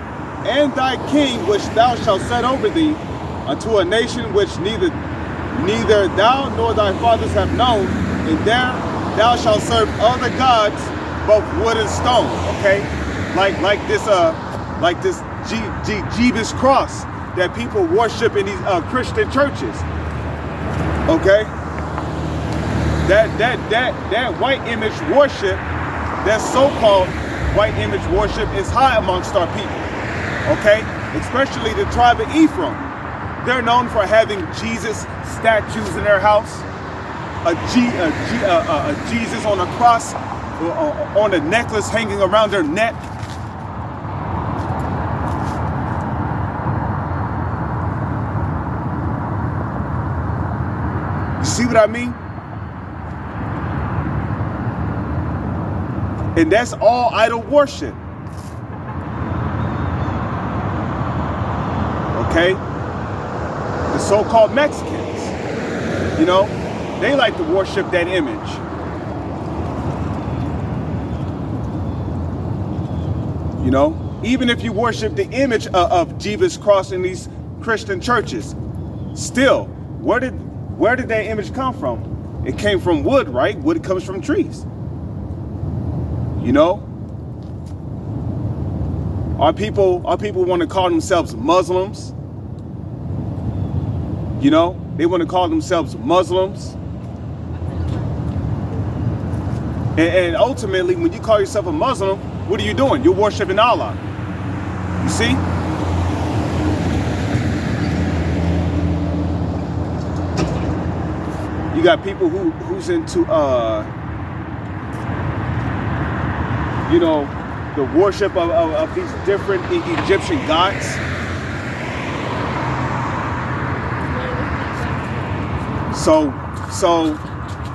and thy king, which thou shalt set over thee, unto a nation which neither thou nor thy fathers have known, and there thou shalt serve other gods, both wood and stone. Okay? Like this Jesus cross that people worship in these Christian churches. Okay, that white image worship, that so-called white image worship, is high amongst our people. Okay, especially the tribe of Ephraim. They're known for having Jesus statues in their house, a Jesus on a cross, on a necklace hanging around their neck. You see what I mean? And that's all idol worship. Okay? The so-called Mexicans, you know, they like to worship that image. You know, even if you worship the image of Jesus Christ in these Christian churches, still, where did that image come from? It came from wood, right? Wood comes from trees. You know, our people want to call themselves Muslims. You know, they want to call themselves Muslims. And ultimately, when you call yourself a Muslim, what are you doing? You're worshiping Allah. You see? You got people who's into you know, the worship of these different Egyptian gods. So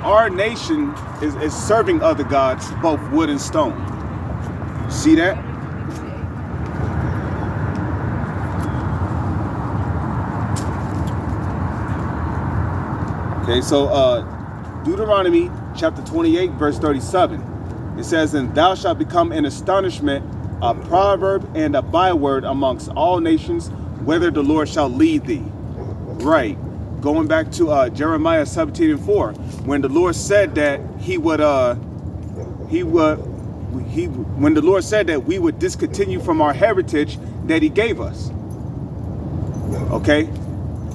our nation is serving other gods, both wood and stone. See that? Okay, so Deuteronomy chapter 28, verse 37. It says, "And thou shalt become an astonishment, a proverb and a byword amongst all nations, whither the Lord shall lead thee." Right. Going back to Jeremiah 17:4, when the Lord said that when the Lord said that we would discontinue from our heritage that he gave us. Okay?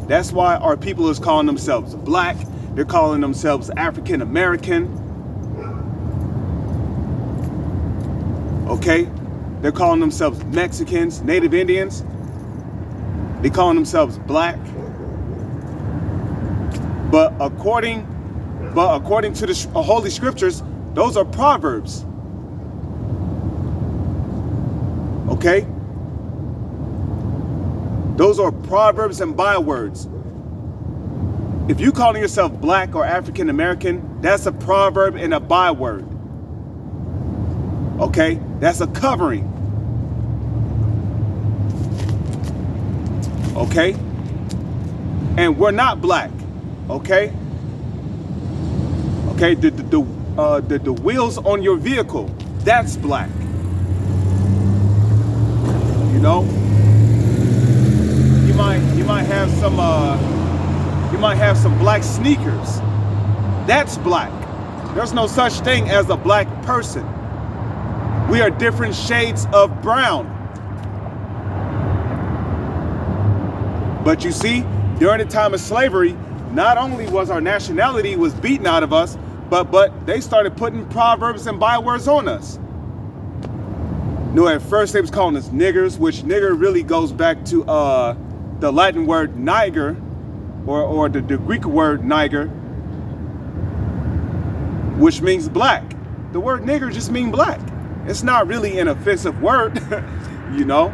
That's why our people is calling themselves black. They're calling themselves African American. Okay? They're calling themselves Mexicans, Native Indians. They're calling themselves black. But according to the Holy Scriptures, those are proverbs. Okay? Those are proverbs and bywords. If you're calling yourself black or African American, that's a proverb and a byword. Okay? That's a covering. Okay? And we're not black. Okay? Okay, the wheels on your vehicle, that's black. You know? You might have some black sneakers. That's black. There's no such thing as a black person. We are different shades of brown. But you see, during the time of slavery, not only was our nationality was beaten out of us, but they started putting proverbs and bywords on us. You know, at first they was calling us niggers, which nigger really goes back to the Latin word niger, or the Greek word niger, which means black. The word nigger just means black. It's not really an offensive word, you know.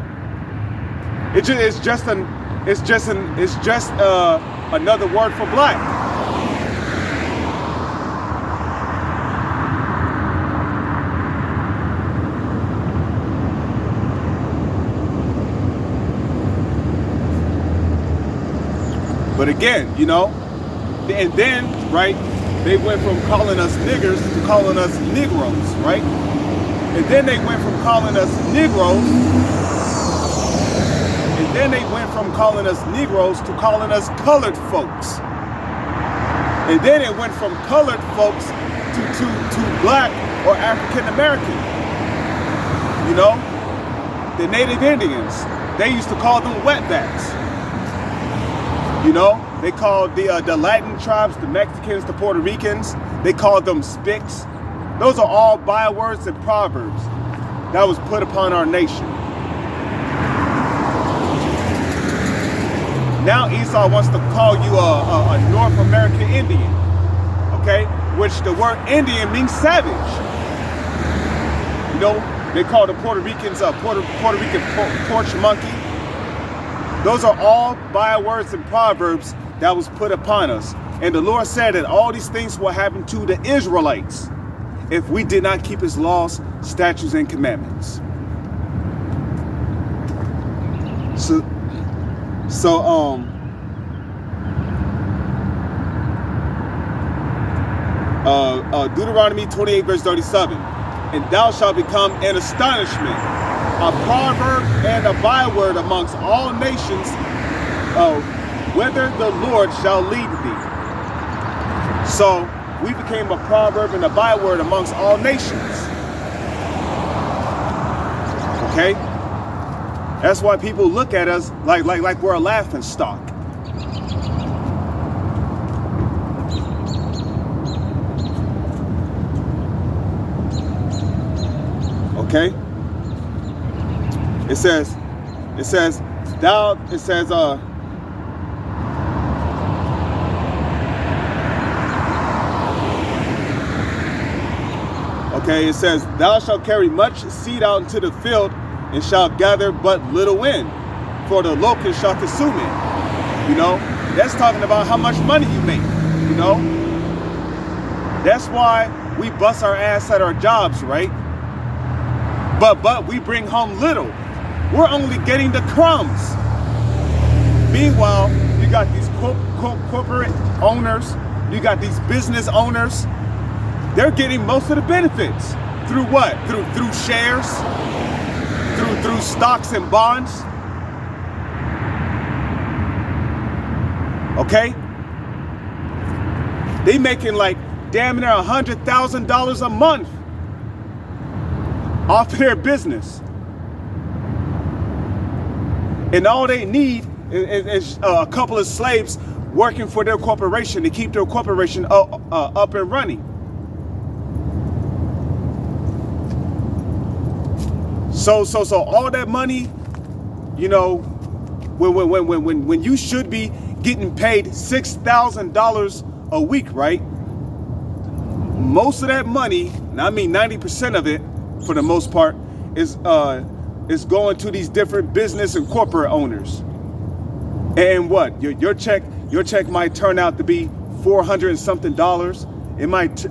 It's just another word for black. But again, you know, and then, right, they went from calling us niggers to calling us Negroes, right? And then they went from calling us Negroes, and then they went from calling us Negroes to calling us colored folks. And then it went from colored folks to black or African American. You know, the Native Indians, they used to call them wetbacks. You know, they called the Latin tribes, the Mexicans, the Puerto Ricans, they called them spics. Those are all bywords and proverbs that was put upon our nation. Now Esau wants to call you a North American Indian, okay? Which the word Indian means savage. You know, they call the Puerto Ricans Puerto Rican porch monkey. Those are all bywords and proverbs that was put upon us. And the Lord said that all these things will happen to the Israelites if we did not keep his laws, statutes, and commandments. Deuteronomy 28 verse 37. And thou shalt become an astonishment, a proverb and a byword amongst all nations, whither the Lord shall lead thee. So we became a proverb and a byword amongst all nations. Okay? That's why people look at us like we're a laughing stock. Okay? It says, thou shalt carry much seed out into the field, and shalt gather but little in, for the locust shall consume it. You know, that's talking about how much money you make, you know. That's why we bust our ass at our jobs, right? But we bring home little. We're only getting the crumbs. Meanwhile, you got these corporate owners, you got these business owners. They're getting most of the benefits. Through what? Through shares, through stocks and bonds. Okay? They making like damn near $100,000 a month off of their business. And all they need is a couple of slaves working for their corporation to keep their corporation up and running. So all that money, you know, when you should be getting paid $6,000 a week, right? Most of that money, and I mean 90% of it, for the most part, is going to these different business and corporate owners. And what? Your check might turn out to be $400 and something.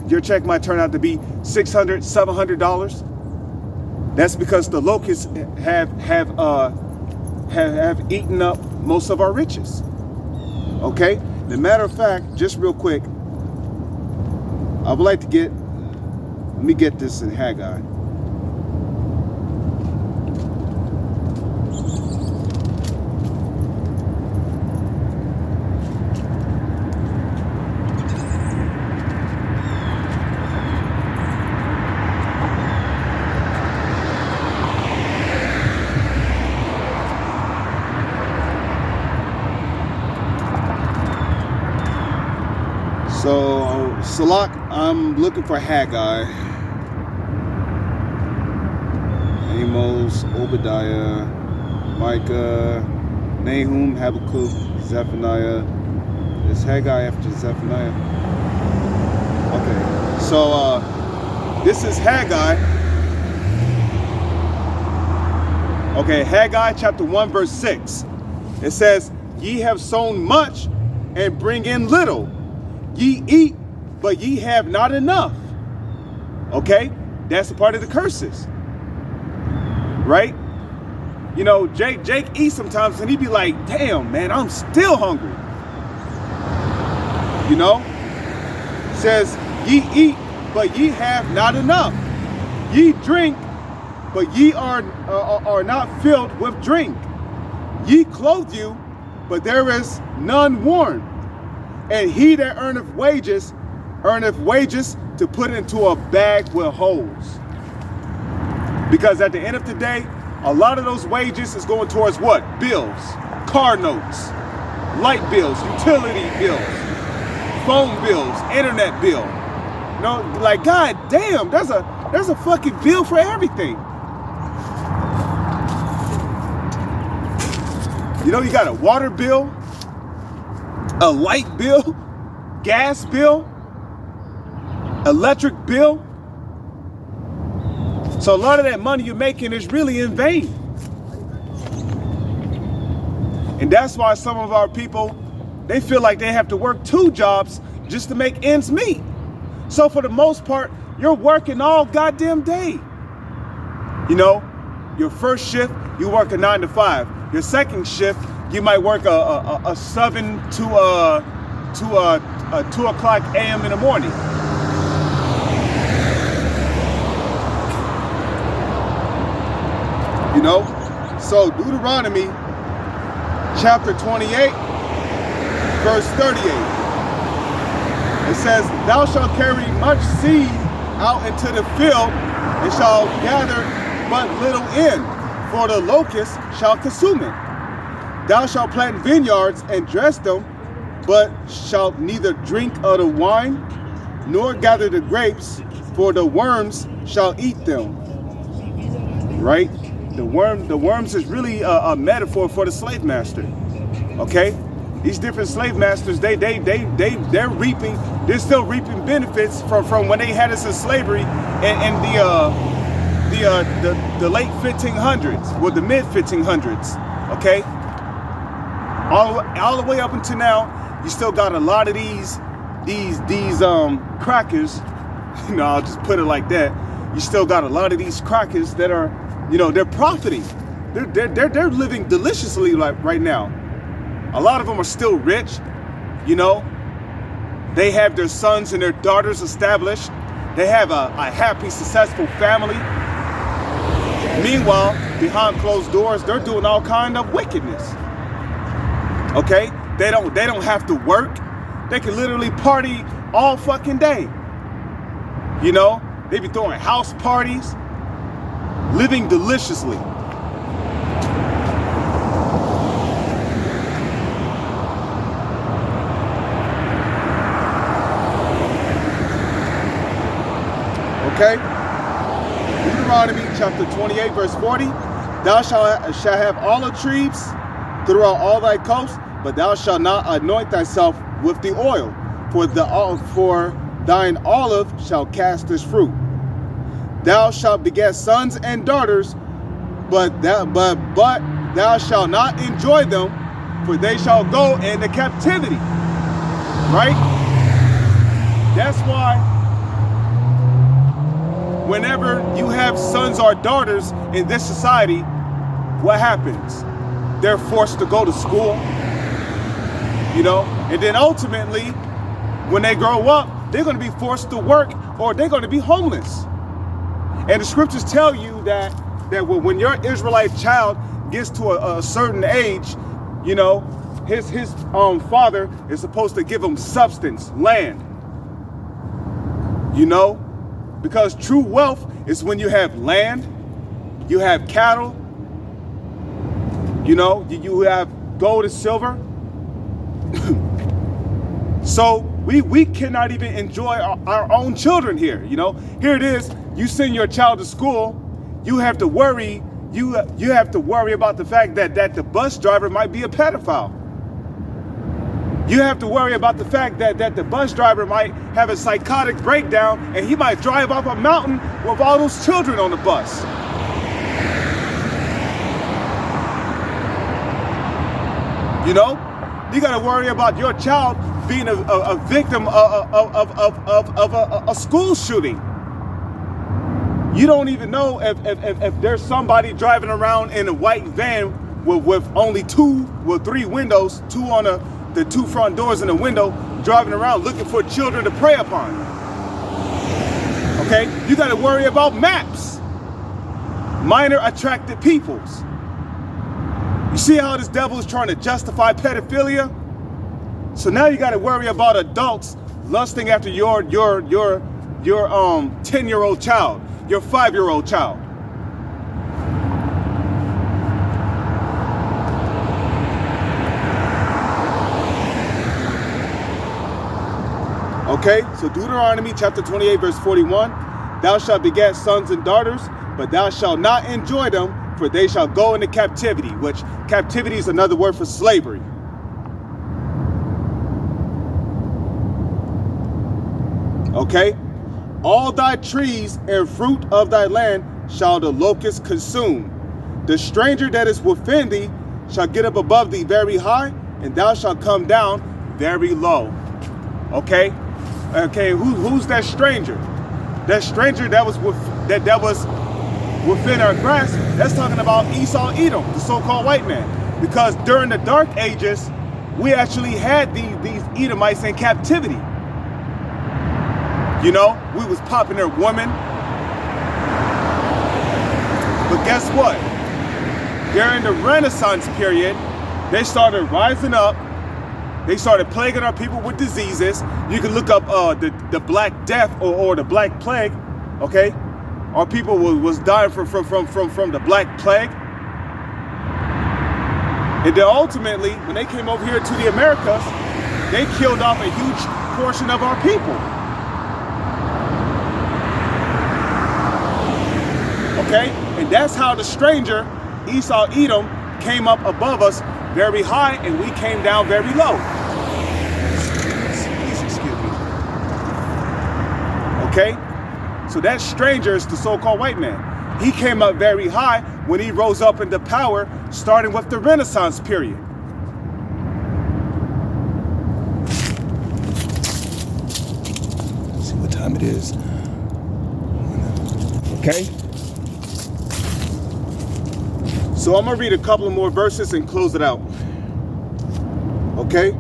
Your check might turn out to be $600, $700. That's because the locusts have eaten up most of our riches. Okay? As a matter of fact, just real quick, I would like to let me get this in Haggai. So, Salak, I'm looking for Haggai, Amos, Obadiah, Micah, Nahum, Habakkuk, Zephaniah. Is Haggai after Zephaniah? Okay, so this is Haggai. Okay, Haggai chapter 1 verse 6. It says, ye have sown much and bring in little. Ye eat, but ye have not enough. Okay? That's a part of the curses. Right? You know, Jake eats sometimes and he be like, damn, man, I'm still hungry. You know? It says, ye eat, but ye have not enough. Ye drink, but ye are not filled with drink. Ye clothe you, but there is none worn. And he that earneth wages to put into a bag with holes. Because at the end of the day, a lot of those wages is going towards what? Bills, car notes, light bills, utility bills, phone bills, internet bill. You know, like, god damn, there's a fucking bill for everything. You know, you got a water bill, a light bill, gas bill, electric bill. So a lot of that money you're making is really in vain. And that's why some of our people, they feel like they have to work 2 jobs just to make ends meet. So for the most part, you're working all goddamn day. You know, your first shift, you work a 9 to 5. Your second shift, you might work a 7 to 2 o'clock a.m. in the morning. You know, so Deuteronomy chapter 28, verse 38. It says, thou shalt carry much seed out into the field, and shall gather but little in, for the locust shall consume it. Thou shalt plant vineyards and dress them, but shalt neither drink of the wine, nor gather the grapes, for the worms shall eat them. Right? The worms is really a metaphor for the slave master. Okay? These different slave masters, they're reaping, they're still reaping benefits from when they had us in slavery in the late 1500s, or the mid 1500s. Okay? All the way up until now, you still got a lot of these crackers. You know, I'll just put it like that. You still got a lot of these crackers that are, you know, they're profiting. They're living deliciously right now. A lot of them are still rich, you know. They have their sons and their daughters established. They have a happy, successful family. Meanwhile, behind closed doors, they're doing all kind of wickedness. Okay? They don't have to work. They can literally party all fucking day. You know, they be throwing house parties, living deliciously. Okay? Deuteronomy chapter 28, verse 40. Thou shalt have olive trees throughout all thy coasts, but thou shalt not anoint thyself with the oil, for thine olive shall cast its fruit. Thou shalt beget sons and daughters, but thou shalt not enjoy them, for they shall go into captivity. Right? That's why whenever you have sons or daughters in this society, what happens? They're forced to go to school, you know, and then ultimately, when they grow up, they're going to be forced to work, or they're going to be homeless. And the scriptures tell you that when your Israelite child gets to a certain age, you know, his father is supposed to give him substance, land, you know, because true wealth is when you have land, you have cattle, you know, you have gold and silver. So we cannot even enjoy our own children here. You know, here it is. You send your child to school, you have to worry. You have to worry about the fact that the bus driver might be a pedophile. You have to worry about the fact that the bus driver might have a psychotic breakdown and he might drive up a mountain with all those children on the bus. You know, you got to worry about your child being a victim of a school shooting. You don't even know if there's somebody driving around in a white van with only 3 windows, 2 on the 2 front doors and a window, driving around looking for children to prey upon. Okay? You got to worry about maps. Minor attracted peoples. You see how this devil is trying to justify pedophilia? So now you got to worry about adults lusting after your 10-year-old child, your 5-year-old child. Okay, so Deuteronomy chapter 28, verse 41. Thou shalt beget sons and daughters, but thou shalt not enjoy them, for they shall go into captivity, which captivity is another word for slavery. Okay? All thy trees and fruit of thy land shall the locust consume. The stranger that is within thee shall get up above thee very high, and thou shalt come down very low. Okay? Okay, who's that stranger? That stranger that was within our grasp, that's talking about Esau, Edom, the so-called white man. Because during the Dark Ages, we actually had these Edomites in captivity. You know, we was popping their women. But guess what? During the Renaissance period, they started rising up. They started plaguing our people with diseases. You can look up the Black Death or the Black Plague. Okay, our people was dying from the Black Plague. And then ultimately, when they came over here to the Americas, they killed off a huge portion of our people. Okay, and that's how the stranger, Esau, Edom, came up above us very high, and we came down very low. Please excuse me. Okay, so that stranger is the so-called white man. He came up very high when he rose up into power, starting with the Renaissance period. Let's see what time it is. Okay. So I'm going to read a couple of more verses and close it out. Okay?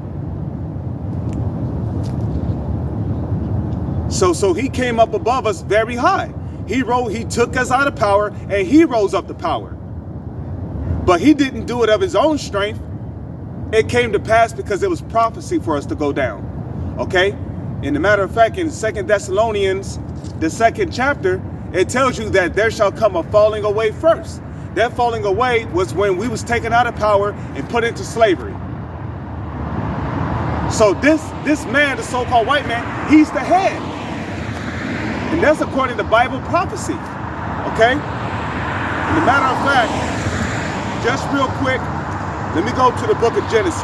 So he came up above us very high. He took us out of power, and he rose up to power. But he didn't do it of his own strength. It came to pass because it was prophecy for us to go down. Okay? And a matter of fact, in 2 Thessalonians, the 2nd chapter, it tells you that there shall come a falling away first. That falling away was when we was taken out of power and put into slavery. So this man, the so-called white man, he's the head. And that's according to Bible prophecy. Okay? And a matter of fact, just real quick, let me go to the book of Genesis.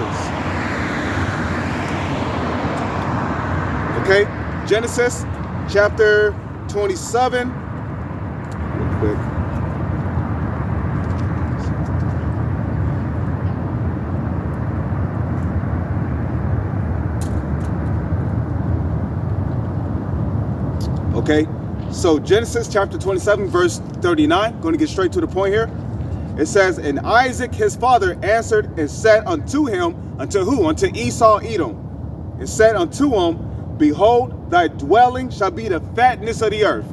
Okay? Genesis chapter 27. Real quick. Okay, so Genesis chapter 27, verse 39, going to get straight to the point here. It says, and Isaac his father answered and said unto him, unto who? Unto Esau, Edom. And said unto him, behold, thy dwelling shall be the fatness of the earth.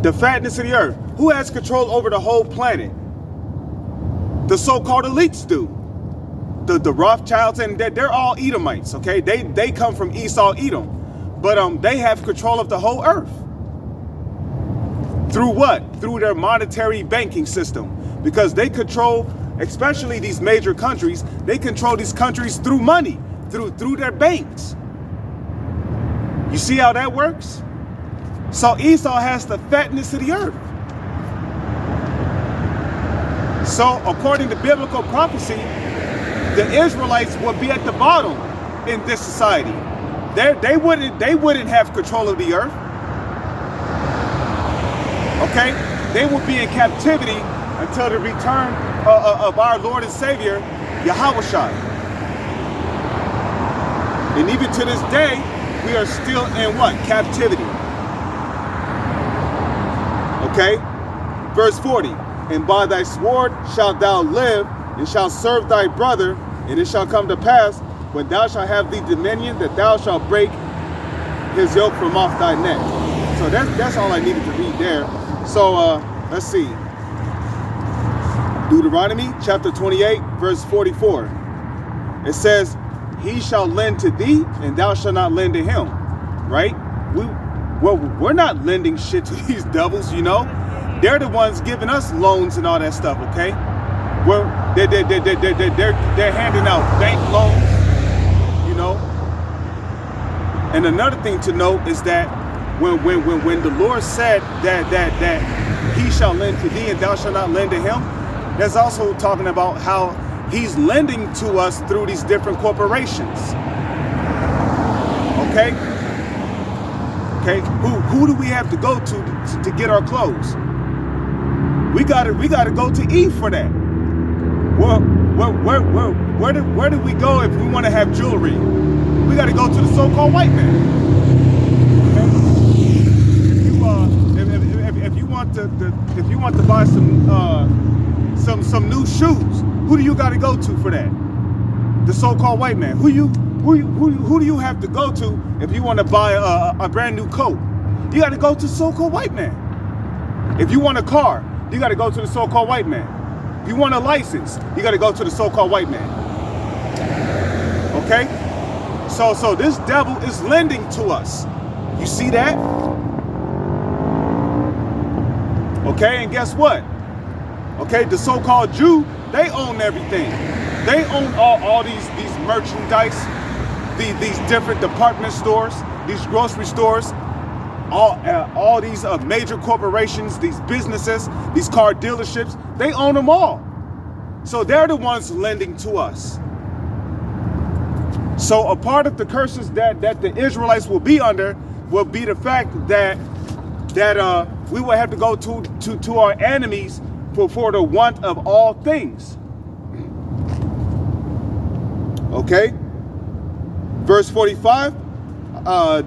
The fatness of the earth. Who has control over the whole planet? The so-called elites do. The Rothschilds, and they're all Edomites, okay? They come from Esau, Edom. But they have control of the whole earth. Through what? Through their monetary banking system. Because they control, especially these major countries, they control these countries through money, through their banks. You see how that works? So Esau has the fatness of the earth. So according to biblical prophecy, the Israelites will be at the bottom in this society. They wouldn't have control of the earth. Okay? They will be in captivity until the return of our Lord and Savior, Yahushua. And even to this day, we are still in what? Captivity. Okay? Verse 40. And by thy sword shalt thou live, and shalt serve thy brother, and it shall come to pass, when thou shalt have the dominion, that thou shalt break his yoke from off thy neck. So that's all I needed to read there. So let's see. Deuteronomy chapter 28, verse 44. It says, he shall lend to thee, and thou shalt not lend to him. Right? We're not lending shit to these devils, you know. They're the ones giving us loans and all that stuff, okay? They're handing out bank loans. You know, and another thing to note is that when the Lord said that he shall lend to thee and thou shalt not lend to him, that's also talking about how he's lending to us through these different corporations. Okay, Okay, who do we have to go to get our clothes? We gotta go to Eve for that. Where do we go if we want to have jewelry? We gotta go to the so-called white man. Okay? If you want to buy some new shoes, who do you gotta go to for that? The so-called white man. Who do you have to go to if you want to buy a brand new coat? You got to go to the so-called white man. If you want a car, you got to go to the so-called white man. If you want a license, you got to go to the so-called white man. Okay? So this devil is lending to us. You see that? Okay, and guess what? Okay, the so-called Jew, they own everything. They own all these merchandise, these different department stores, these grocery stores, all these major corporations, these businesses, these car dealerships. They own them all. So they're the ones lending to us. So a part of the curses that the Israelites will be under will be the fact that we will have to go to our enemies for the want of all things. Okay? Verse 45,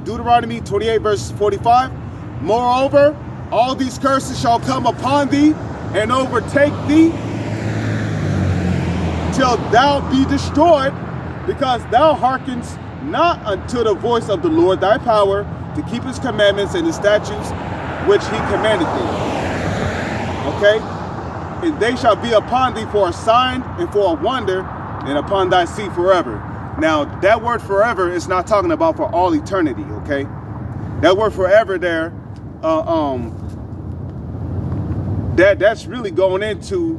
Deuteronomy 28, verse 45. Moreover, all these curses shall come upon thee and overtake thee till thou be destroyed, because thou hearkenest not unto the voice of the Lord thy power to keep his commandments and his statutes which he commanded thee. Okay? And they shall be upon thee for a sign and for a wonder, and upon thy seed forever. Now, that word forever is not talking about for all eternity, okay? That word forever there, that's really going into,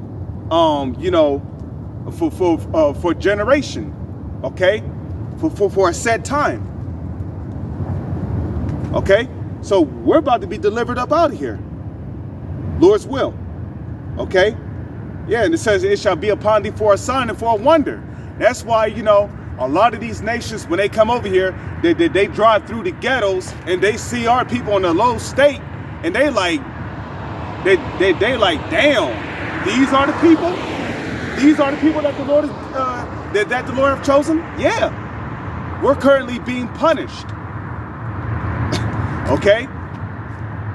for generation, okay? For a set time, okay? So we're about to be delivered up out of here, Lord's will, okay? Yeah, and it says it shall be upon thee for a sign and for a wonder. That's why, a lot of these nations, when they come over here, they drive through the ghettos and they see our people in a low state, and they like, damn, these are the people? These are the people that the Lord is, that the Lord have chosen? Yeah, we're currently being punished. Okay?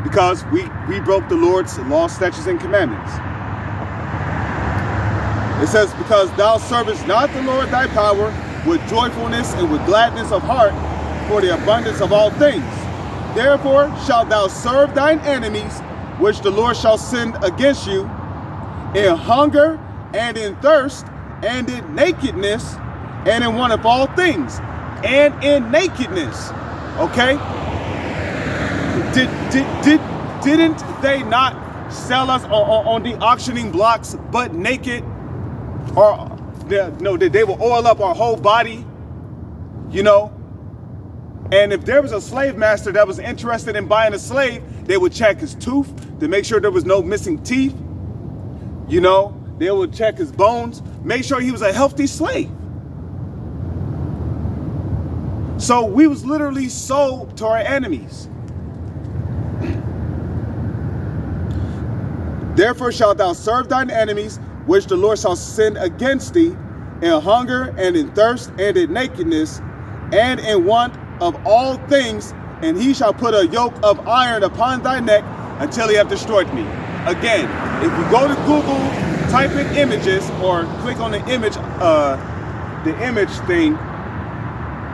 Because we broke the Lord's laws, statutes, and commandments. It says, because thou servest not the Lord thy power with joyfulness and with gladness of heart for the abundance of all things. Therefore shalt thou serve thine enemies, which the Lord shall send against you, in hunger and in thirst and in nakedness and in want of all things, and in nakedness. Okay? Didn't they not sell us on the auctioning blocks butt naked? Or they will oil up our whole body, and if there was a slave master that was interested in buying a slave, they would check his tooth to make sure there was no missing teeth. They would check his bones, make sure he was a healthy slave. So we was literally sold to our enemies. Therefore shalt thou serve thine enemies, which the Lord shall send against thee, in hunger and in thirst and in nakedness and in want of all things, and he shall put a yoke of iron upon thy neck until he have destroyed me. Again, if you go to Google, type in images, or click on the image thing,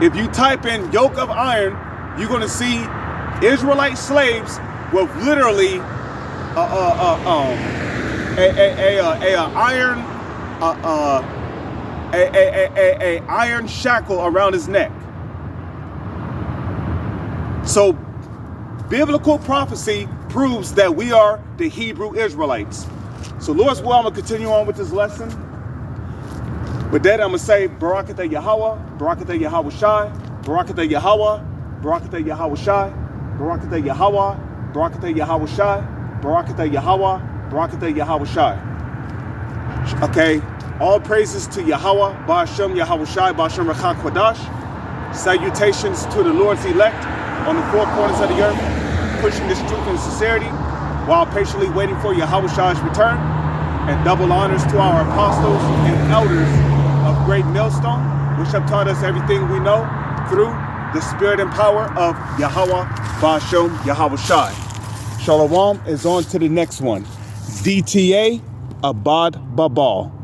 if you type in yoke of iron, you're going to see Israelite slaves with literally iron shackle around his neck. So biblical prophecy proves that we are the Hebrew Israelites. So Lord's will, I'm going to continue on with this lesson. With that, I'm going to say Barakatah Yahweh, Barakatah Yahweh Shai, Barakatah Yahweh, Barakatah Yahweh Shai, Barakatah Yahweh, Barakatah Yahweh Shai, Barakatah Yahweh, Barakatah Yahweh Shai. Okay, all praises to Yahweh, Ba'ashem Yahweh Shai, Ba'ashem Rachak Kodash. Salutations to the Lord's elect, on the four corners of the earth, pushing this truth and sincerity while patiently waiting for Yahweh's return. And double honors to our apostles and elders of Great Millstone, which have taught us everything we know through the spirit and power of Yahweh Ba'ashem Yahawashi. Shalom is on to the next one. DTA Abad Babal.